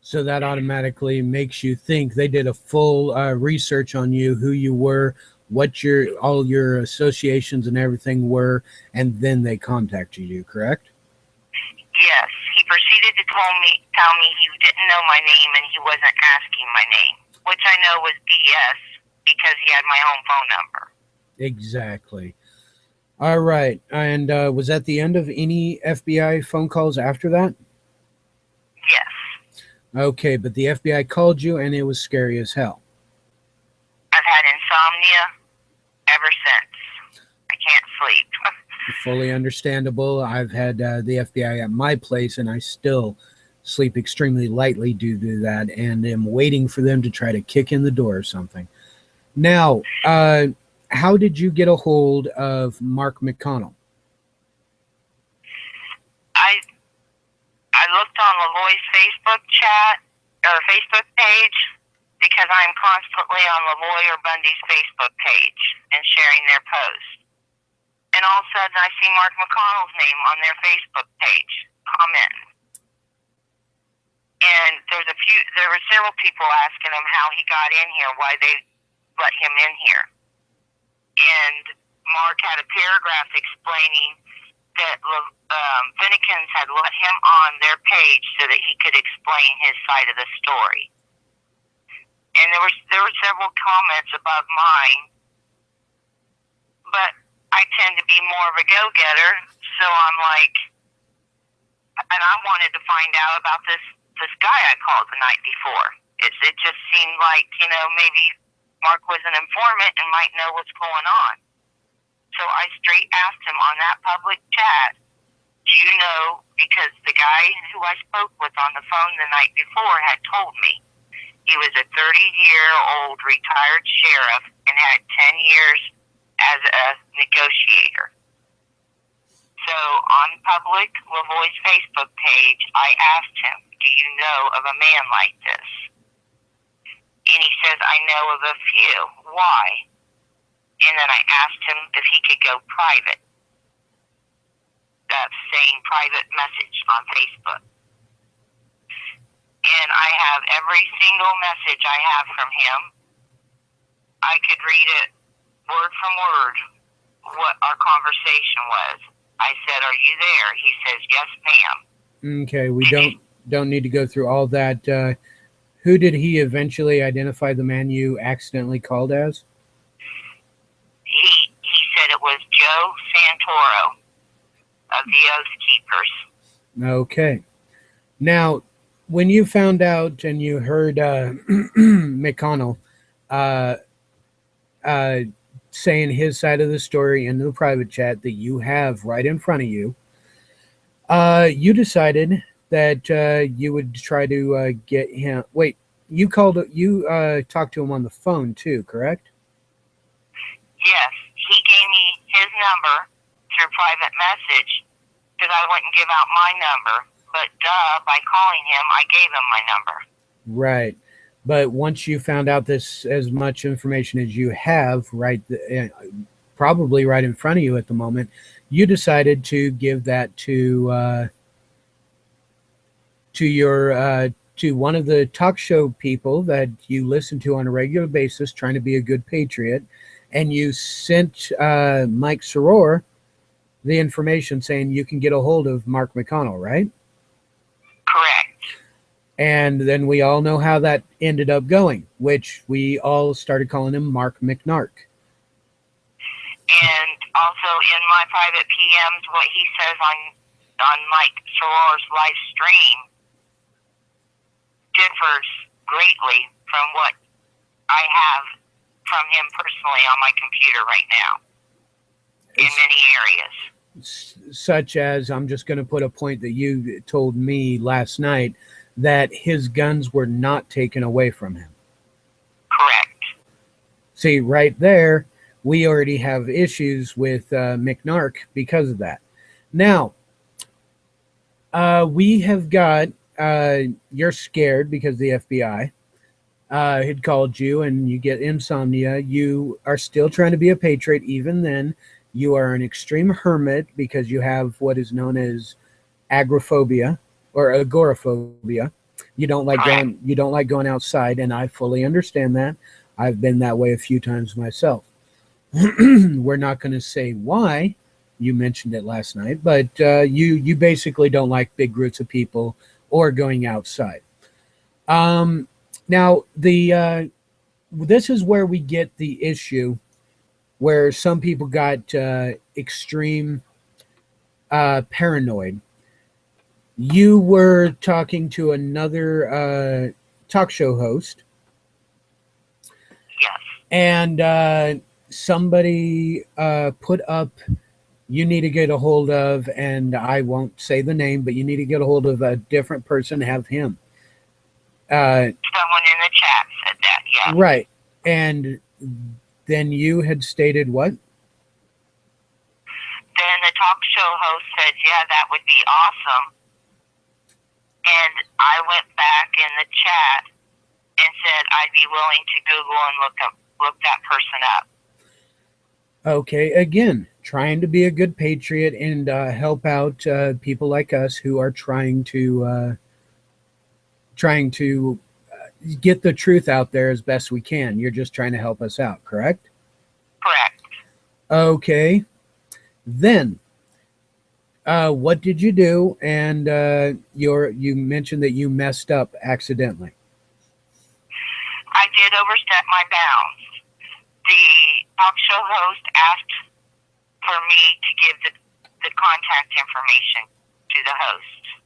S2: So that automatically makes you think they did a full research on you, who you were, what all your associations and everything were, and then they contacted you, correct?
S6: Yes, he proceeded to tell me he didn't know my name and he wasn't asking my name, which I know was BS because he had my home phone number.
S2: Exactly. All right. And was that the end of any FBI phone calls after that?
S6: Yes.
S2: Okay, but the FBI called you and it was scary as hell.
S6: I've had insomnia ever since. I can't sleep.
S2: Fully understandable. I've had the FBI at my place and I still sleep extremely lightly due to that and am waiting for them to try to kick in the door or something. Now, how did you get a hold of Mark McConnell?
S6: I looked on Lavoie's Facebook chat or Facebook page because I'm constantly on Lavoie or Bundy's Facebook page and sharing their posts. And all of a sudden I see Mark McConnell's name on their Facebook page, comment. And there were several people asking him how he got in here, why they let him in here. And Mark had a paragraph explaining that Finnegans had let him on their page so that he could explain his side of the story. And there were several comments above mine, but I tend to be more of a go-getter, so I'm like, and I wanted to find out about this guy I called the night before. It just seemed like, maybe Mark was an informant and might know what's going on. So I straight asked him on that public chat, do you know, because the guy who I spoke with on the phone the night before had told me he was a 30-year-old retired sheriff and had 10 years as a negotiator. So on public Lavoie's Facebook page, I asked him, do you know of a man like this? And he says, I know of a few. Why? And then I asked him if he could go private. That same private message on Facebook. And I have every single message I have from him. I could read it word from word, what our conversation was. I said, are you there? He says, yes, ma'am.
S2: Okay, we don't need to go through all that. Who did he eventually identify the man you accidentally called as?
S6: He said it was Joe Santoro of the Oath Keepers.
S2: Okay. Now, when you found out and you heard McConnell saying his side of the story in the private chat that you have right in front of you, you decided that you would try to get him. Wait, you talked to him on the phone too, correct?
S6: Yes, he gave me his number through private message because I wouldn't give out my number. But by calling him, I gave him my number.
S2: Right. But once you found out this, as much information as you have, probably right in front of you at the moment, you decided to give that to one of the talk show people that you listen to on a regular basis, trying to be a good patriot, and you sent Mike Soror the information saying you can get a hold of Mark McConnell, right?
S6: Correct.
S2: And then we all know how that ended up going, which we all started calling him Mark McNark.
S6: And also in my private PMs, what he says on on Mike Soror's live stream differs greatly from what I have from him personally on my computer right now in many areas.
S2: Such as, I'm just going to put a point that you told me last night, that his guns were not taken away from him.
S6: Correct.
S2: See, right there, we already have issues with McNark because of that. Now, we have got, you're scared because the FBI had called you and you get insomnia. You are still trying to be a patriot. Even then, you are an extreme hermit because you have what is known as agoraphobia or agoraphobia. You don't like going outside, and I fully understand that. I've been that way a few times myself. We're not going to say why. You mentioned it last night, but you basically don't like big groups of people or going outside. Now, this is where we get the issue where some people got extreme paranoid. You were talking to another talk show host.
S6: Yes.
S2: And somebody put up, you need to get a hold of, and I won't say the name, but you need to get a hold of a different person, have him.
S6: Someone in the chat said that, yeah.
S2: Right. And then you had stated what?
S6: Then the talk show host said, yeah, that would be awesome. And I went back in the chat and said I'd be willing to Google and look that person up. Okay,
S2: again, trying to be a good patriot and help out people like us who are trying to get the truth out there as best we can. You're just trying to help us out, correct?
S6: Correct.
S2: Okay. Then, what did you do? And you mentioned that you messed up accidentally.
S6: I did overstep my bounds. The talk show host asked for me to give the contact information to the host.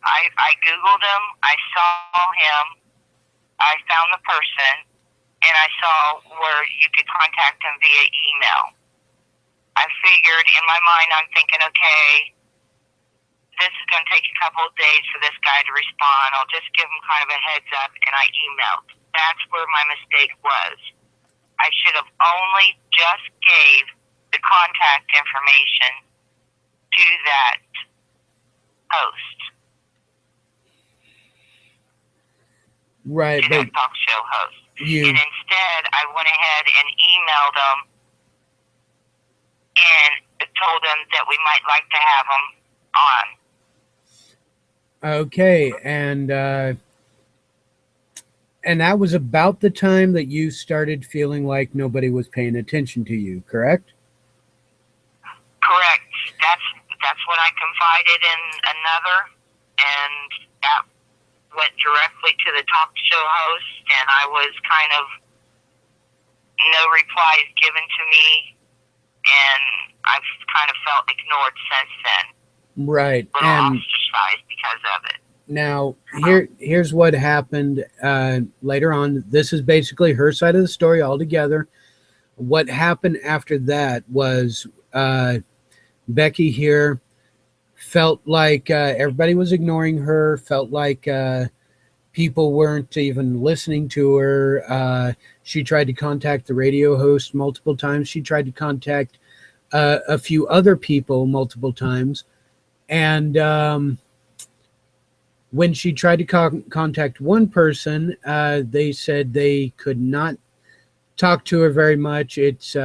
S6: I Googled him, I saw him, I found the person, and I saw where you could contact him via email. I figured in my mind, I'm thinking, okay, this is going to take a couple of days for this guy to respond. I'll just give him kind of a heads up, and I emailed. That's where my mistake was. I should have only just gave the contact information to that host.
S2: Right,
S6: to that talk show host. And instead, I went ahead and emailed them and told them that we might like to have them on.
S2: Okay, and that was about the time that you started feeling like nobody was paying attention to you, correct?
S6: Correct. That's when I confided in another, and that went directly to the talk show host, and I was kind of no replies given to me, and I've kind of felt ignored since then.
S2: Right.
S6: And ostracized because of it.
S2: Now, here's what happened later on. This is basically her side of the story altogether. What happened after that was Becky here felt like everybody was ignoring her, felt like people weren't even listening to her. She tried to contact the radio host multiple times. She tried to contact a few other people multiple times. And when she tried to contact one person, they said they could not talk to her very much. It's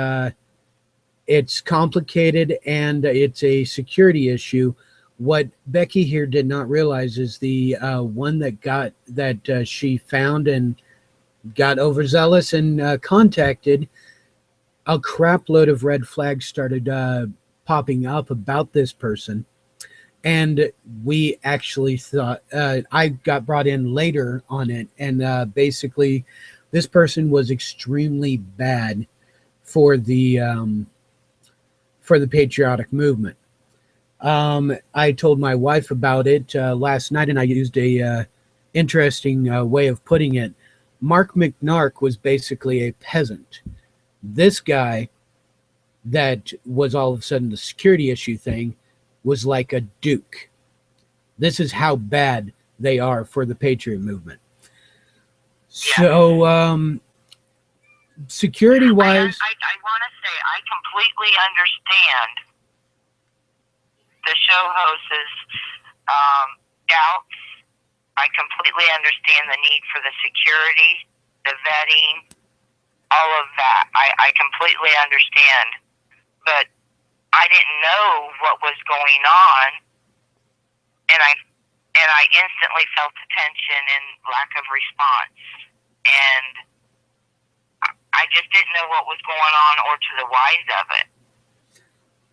S2: complicated and it's a security issue. What Becky here did not realize is the one that she found and got overzealous and contacted, a crap load of red flags started popping up about this person. And we actually thought, I got brought in later on it, and basically this person was extremely bad for the patriotic movement. I told my wife about it last night, and I used a interesting way of putting it. Mark McNark was basically a peasant. This guy that was all of a sudden the security issue thing was like a duke. This is how bad they are for the Patriot movement. So, security wise,
S6: I want to say I completely understand the show host's doubts. I completely understand the need for the security, the vetting, all of that. I completely understand. But I didn't know what was going on, and I instantly felt the tension and lack of response. And I just didn't know what was going on or to the whys of it.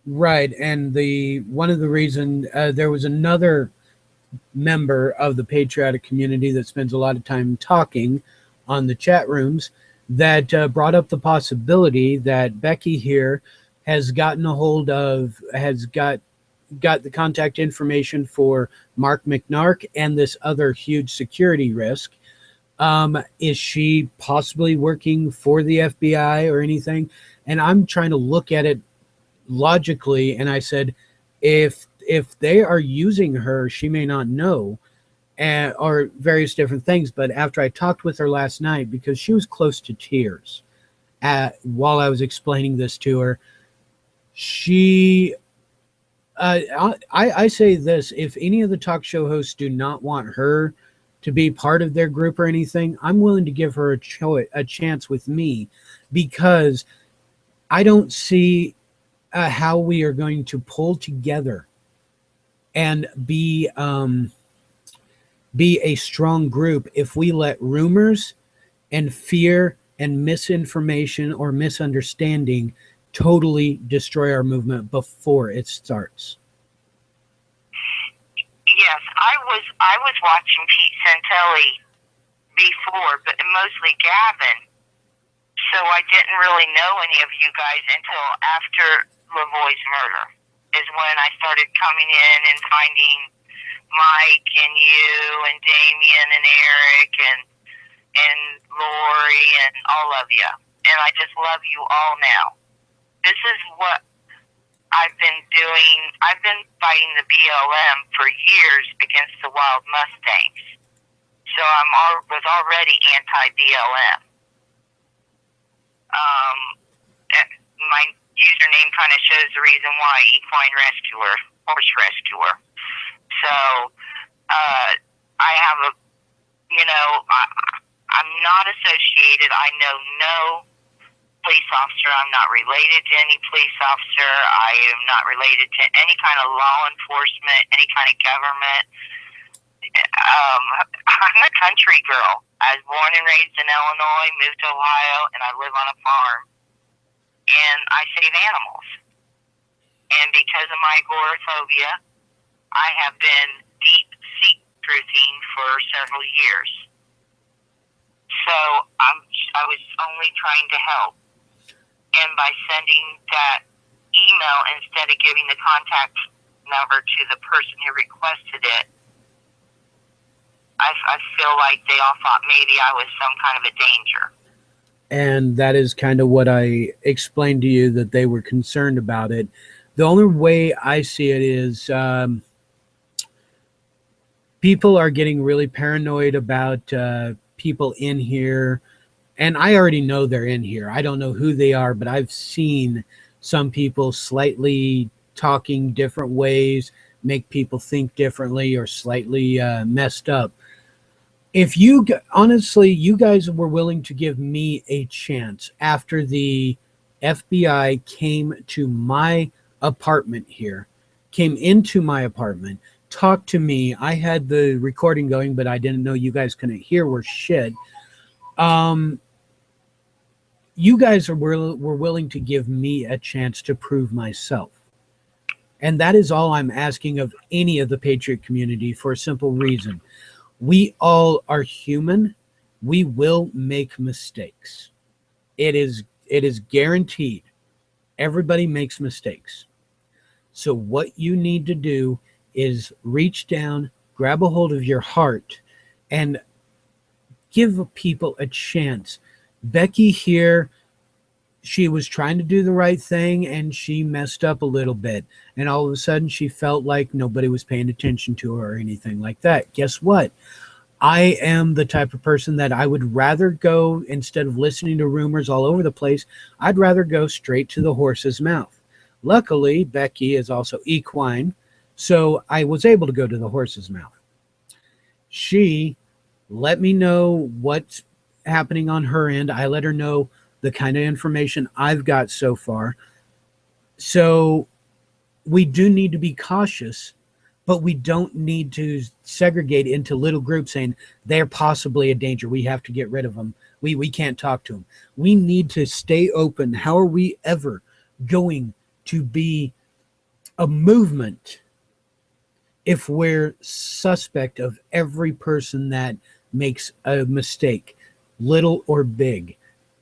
S2: right? And the one of the reason there was another member of the patriotic community that spends a lot of time talking on the chat rooms that brought up the possibility that Becky here has gotten a hold of, has got the contact information for Mark McNark and this other huge security risk. Is she possibly working for the FBI or anything? And I'm trying to look at it logically, and I said, if they are using her, she may not know, or various different things. But after I talked with her last night, because she was close to tears while I was explaining this to her, she I say this: if any of the talk show hosts do not want her to be part of their group or anything, I'm willing to give her a chance with me, because I don't see how we are going to pull together and be a strong group if we let rumors and fear and misinformation or misunderstanding totally destroy our movement before it starts.
S6: Yes, I was watching Pete Santelli before, but mostly Gavin. So I didn't really know any of you guys until after Lavoie's murder is when I started coming in and finding Mike and you and Damien and Eric and Lori and all of you. And I just love you all now. This is what I've been doing. I've been fighting the BLM for years against the Wild Mustangs. So was already anti-BLM. My username kind of shows the reason why, equine rescuer, horse rescuer. So I have I'm not associated. I know no police officer. I'm not related to any police officer. I am not related to any kind of law enforcement, any kind of government. I'm a country girl. I was born and raised in Illinois, moved to Ohio, and I live on a farm. And I save animals. And because of my agoraphobia, I have been deep sea cruising for several years. So I was only trying to help. And by sending that email instead of giving the contact number to the person who requested it, I feel like they all thought maybe I was some kind of a danger.
S2: And that is kind of what I explained to you, that they were concerned about it. The only way I see it is people are getting really paranoid about people in here. And I already know they're in here. I don't know who they are, but I've seen some people slightly talking different ways, make people think differently, or slightly messed up. If you, honestly, you guys were willing to give me a chance after the FBI came to my apartment here, came into my apartment, talked to me. I had the recording going, but I didn't know you guys couldn't hear worth shit. You guys were willing to give me a chance to prove myself. And that is all I'm asking of any of the Patriot community, for a simple reason. We all are human. We will make mistakes. It is guaranteed. Everybody makes mistakes. So what you need to do is reach down, grab a hold of your heart, and give people a chance. Becky here, she was trying to do the right thing and she messed up a little bit. And all of a sudden she felt like nobody was paying attention to her or anything like that. Guess what? I am the type of person that I would rather go, instead of listening to rumors all over the place, I'd rather go straight to the horse's mouth. Luckily, Becky is also equine, so I was able to go to the horse's mouth. She let me know what's happening on her end. I let her know the kind of information I've got so far. So we do need to be cautious, but we don't need to segregate into little groups saying they're possibly a danger. We have to get rid of them. We can't talk to them. We need to stay open. How are we ever going to be a movement if we're suspect of every person that makes a mistake, little or big?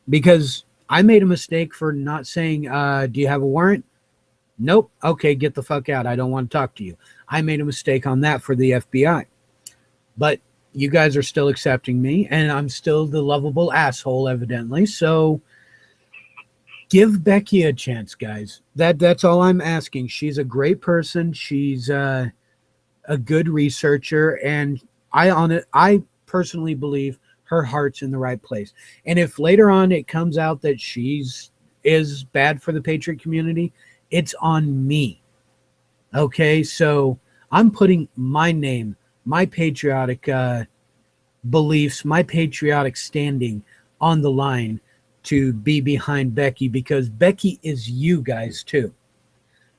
S2: Because I made a mistake for not saying, do you have a warrant? Nope. Okay, get the fuck out. I don't want to talk to you. I made a mistake on that for the FBI. But you guys are still accepting me, and I'm still the lovable asshole, evidently. So give Becky a chance, guys. That's all I'm asking. She's a great person. She's a good researcher, and I personally believe her heart's in the right place. And if later on it comes out that is bad for the Patriot community, it's on me. Okay, so I'm putting my name, my patriotic beliefs, my patriotic standing on the line to be behind Becky, because Becky is you guys too.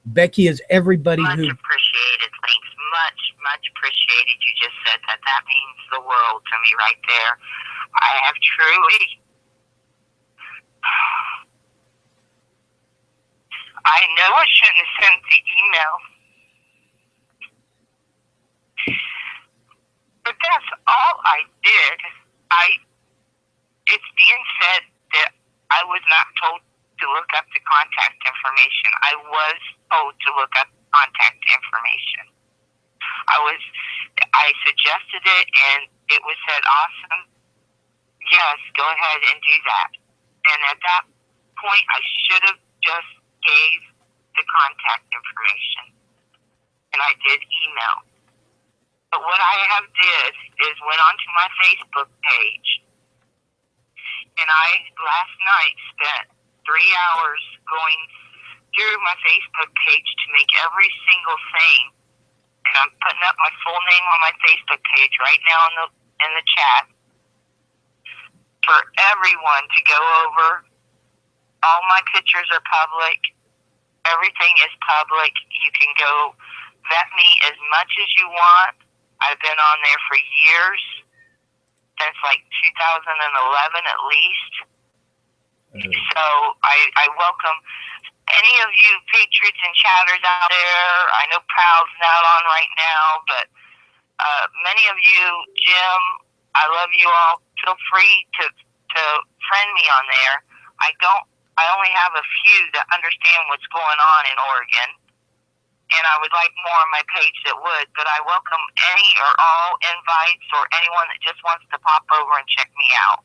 S2: Becky is everybody
S6: Much
S2: who...
S6: appreciated. Thanks. Much appreciated. You just said that. That means the world to me right there. I have truly... I know I shouldn't have sent the email. But that's all I did. It's being said that I was not told to look up the contact information. I was told to look up contact information. I suggested it, and it was said, awesome, yes, go ahead and do that. And at that point, I should have just gave the contact information, and I did email. But what I have did is went onto my Facebook page, and I last night spent 3 hours going through my Facebook page to make every single thing. And I'm putting up my full name on my Facebook page right now in the chat for everyone to go over. All my pictures are public. Everything is public. You can go vet me as much as you want. I've been on there for years, since like 2011 at least. So I welcome any of you patriots and chatters out there. I know Proud's not on right now, but many of you, Jim, I love you all. Feel free to friend me on there. I only have a few that understand what's going on in Oregon, and I would like more on my page that would, but I welcome any or all invites or anyone that just wants to pop over and check me out.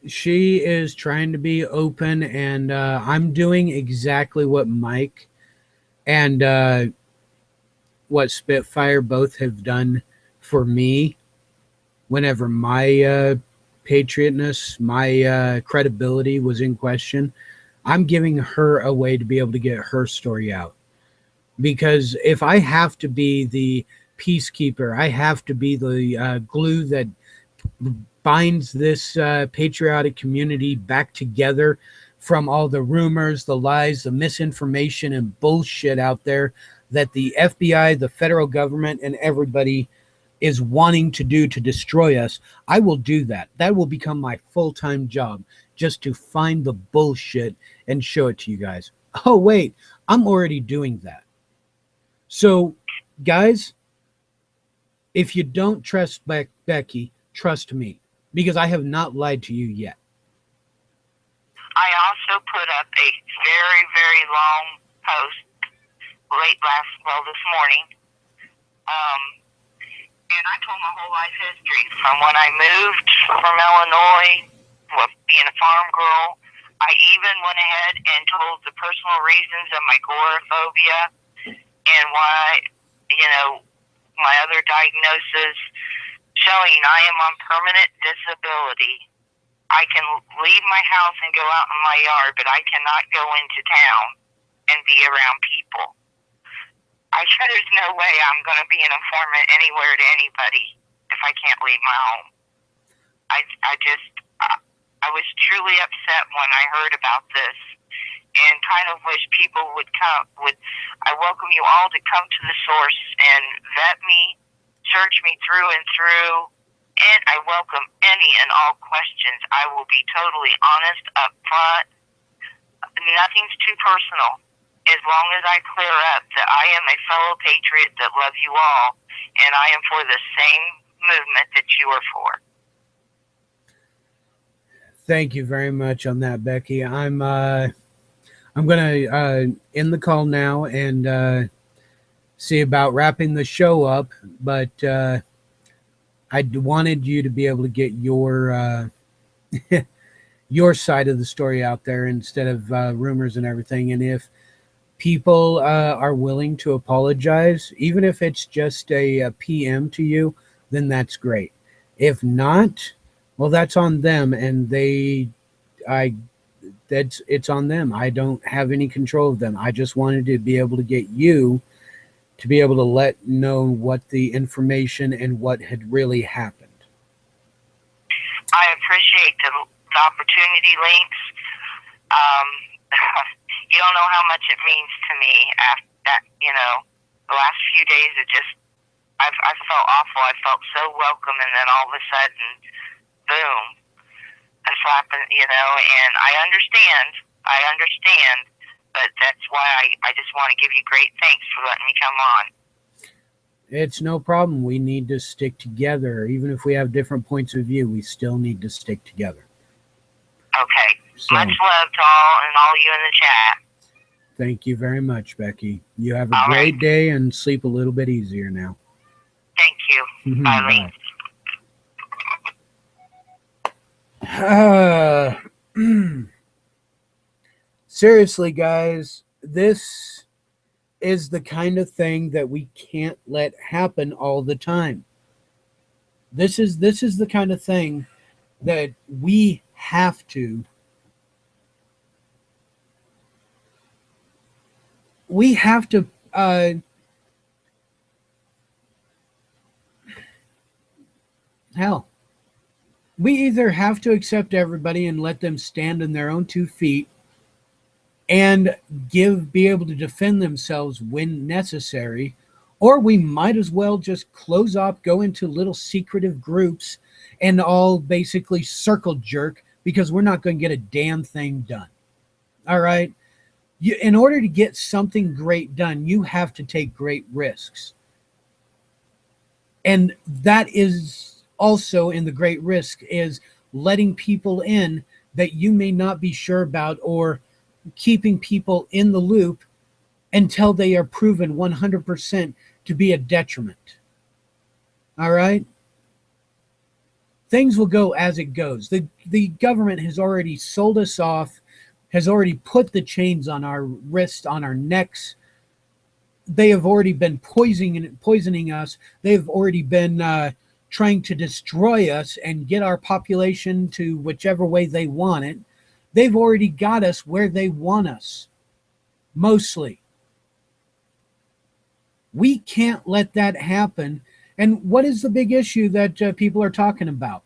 S2: She is trying to be open, and I'm doing exactly what Mike and what Spitfire both have done for me whenever my patriotness, my credibility was in question. I'm giving her a way to be able to get her story out. Because if I have to be the peacekeeper, I have to be the glue that binds this patriotic community back together from all the rumors, the lies, the misinformation and bullshit out there that the FBI, the federal government, and everybody is wanting to do to destroy us. I will do that. That will become my full-time job, just to find the bullshit and show it to you guys. Oh, wait, I'm already doing that. So, guys, if you don't trust Becky, trust me, because I have not lied to you yet.
S6: I also put up a very, very long post this morning. And I told my whole life history from when I moved from Illinois, being a farm girl. I even went ahead and told the personal reasons of my agoraphobia and why, my other diagnosis, showing I am on permanent disability. I can leave my house and go out in my yard, but I cannot go into town and be around people. I said there's no way I'm going to be an informant anywhere to anybody if I can't leave my home. I was truly upset when I heard about this and kind of wish people would I welcome you all to come to the source and vet me, search me through and through, and I welcome any and all questions. I will be totally honest up front. Nothing's too personal. As long as I clear up that I am a fellow patriot that love you all, and I am for the same movement that you are for.
S2: Thank you very much on that, Becky. I'm going to end the call now and see about wrapping the show up, but I wanted you to be able to get your your side of the story out there instead of rumors and everything. And if people are willing to apologize, even if it's just a PM to you, then that's great. If not, well, that's on them, and it's on them. I don't have any control of them. I just wanted to be able to get you to be able to know what the information and what had really happened.
S6: I appreciate the opportunity, Links. You don't know how much it means to me after that, the last few days, I felt awful. I felt so welcome, and then all of a sudden, boom, a slap, and I understand, but that's why I just want to give you great thanks for letting me come on.
S2: It's no problem. We need to stick together. Even if we have different points of view, we still need to stick together.
S6: Okay.
S2: So,
S6: much love to all and all you in the chat.
S2: Thank you very much, Becky. You have a great day and sleep a little bit easier now.
S6: Thank you. Bye,
S2: Link. Seriously, guys, this is the kind of thing that we can't let happen all the time. This is the kind of thing that we have to hell, we either have to accept everybody and let them stand on their own 2 feet and be able to defend themselves when necessary, or we might as well just close off, go into little secretive groups and all basically circle jerk, because we're not going to get a damn thing done. All right? In order to get something great done, you have to take great risks. And that is also in the great risk is letting people in that you may not be sure about, or keeping people in the loop until they are proven 100% to be a detriment. All right? Things will go as it goes. The government has already sold us off, has already put the chains on our wrists, on our necks. They have already been poisoning us. They've already been trying to destroy us and get our population to whichever way they want it. They've already got us where they want us, mostly. We can't let that happen. And what is the big issue that people are talking about?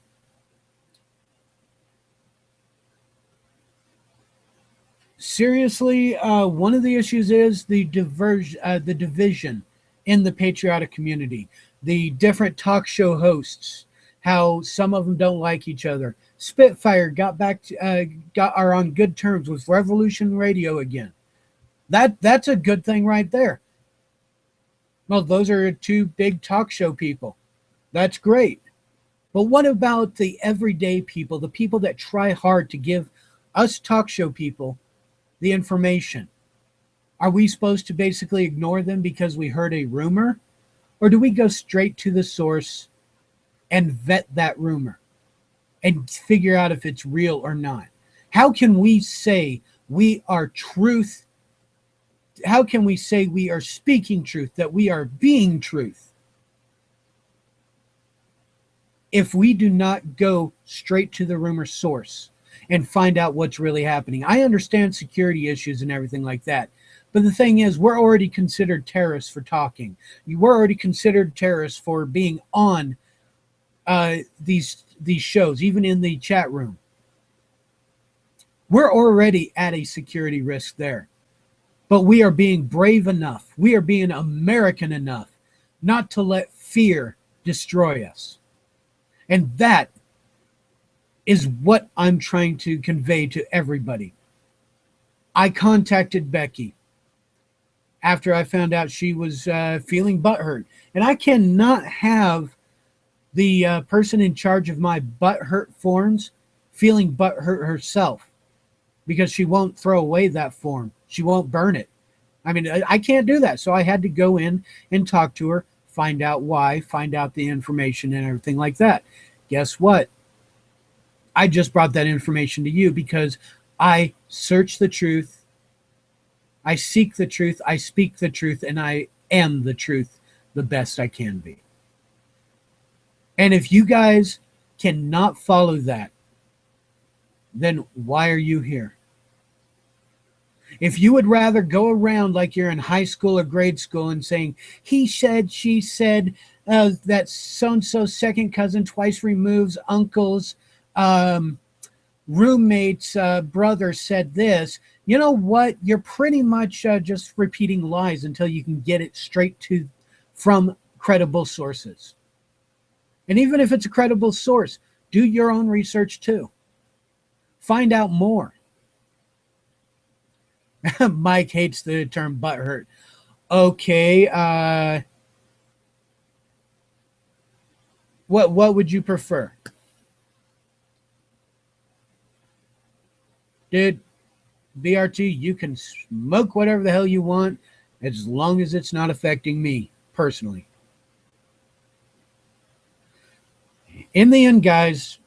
S2: Seriously, one of the issues is the division in the patriotic community. The different talk show hosts, how some of them don't like each other. Spitfire are on good terms with Revolution Radio again. That's a good thing right there. Well, those are 2 big talk show people. That's great. But what about the everyday people, the people that try hard to give us talk show people the information, are we supposed to basically ignore them because we heard a rumor? Or do we go straight to the source and vet that rumor and figure out if it's real or not? How can we say we are truth? How can we say we are speaking truth, that we are being truth, if we do not go straight to the rumor source and find out what's really happening? I understand security issues and everything like that. But the thing is, we're already considered terrorists for talking. We're already considered terrorists for being on these shows, even in the chat room. We're already at a security risk there. But we are being brave enough, we are being American enough not to let fear destroy us. And that is what I'm trying to convey to everybody. I contacted Becky after I found out she was feeling butthurt. And I cannot have the person in charge of my butthurt forms feeling butthurt herself, because she won't throw away that form. She won't burn it. I mean, I can't do that. So I had to go in and talk to her, find out why, find out the information and everything like that. Guess what? I just brought that information to you because I search the truth, I seek the truth, I speak the truth, and I am the truth the best I can be. And if you guys cannot follow that, then why are you here? If you would rather go around like you're in high school or grade school and saying, he said, she said, that so-and-so second cousin, twice removed, uncle's roommate's brother said this, you know what? You're pretty much just repeating lies until you can get it straight from credible sources. And even if it's a credible source, do your own research too. Find out more. Mike hates the term butthurt. Okay. What would you prefer? Dude, BRT, you can smoke whatever the hell you want as long as it's not affecting me personally. In the end, guys,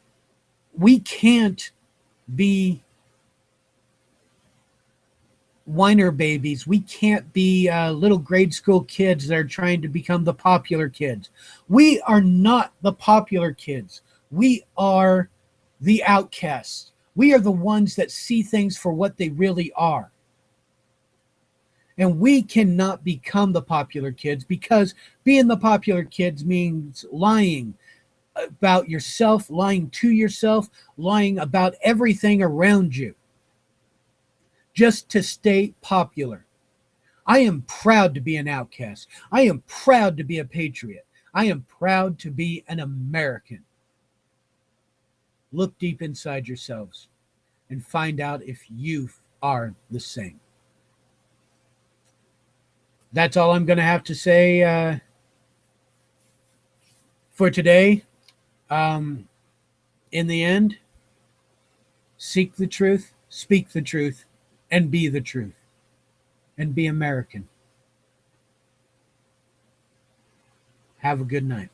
S2: we can't be whiner babies. We can't be little grade school kids that are trying to become the popular kids. We are not the popular kids. We are the outcasts. We are the ones that see things for what they really are. And we cannot become the popular kids, because being the popular kids means lying about yourself, lying to yourself, lying about everything around you, just to stay popular. I am proud to be an outcast. I am proud to be a patriot. I am proud to be an American. Look deep inside yourselves and find out if you are the same. That's all I'm going to have to say for today. In the end, seek the truth, speak the truth, and be the truth. And be American. Have a good night.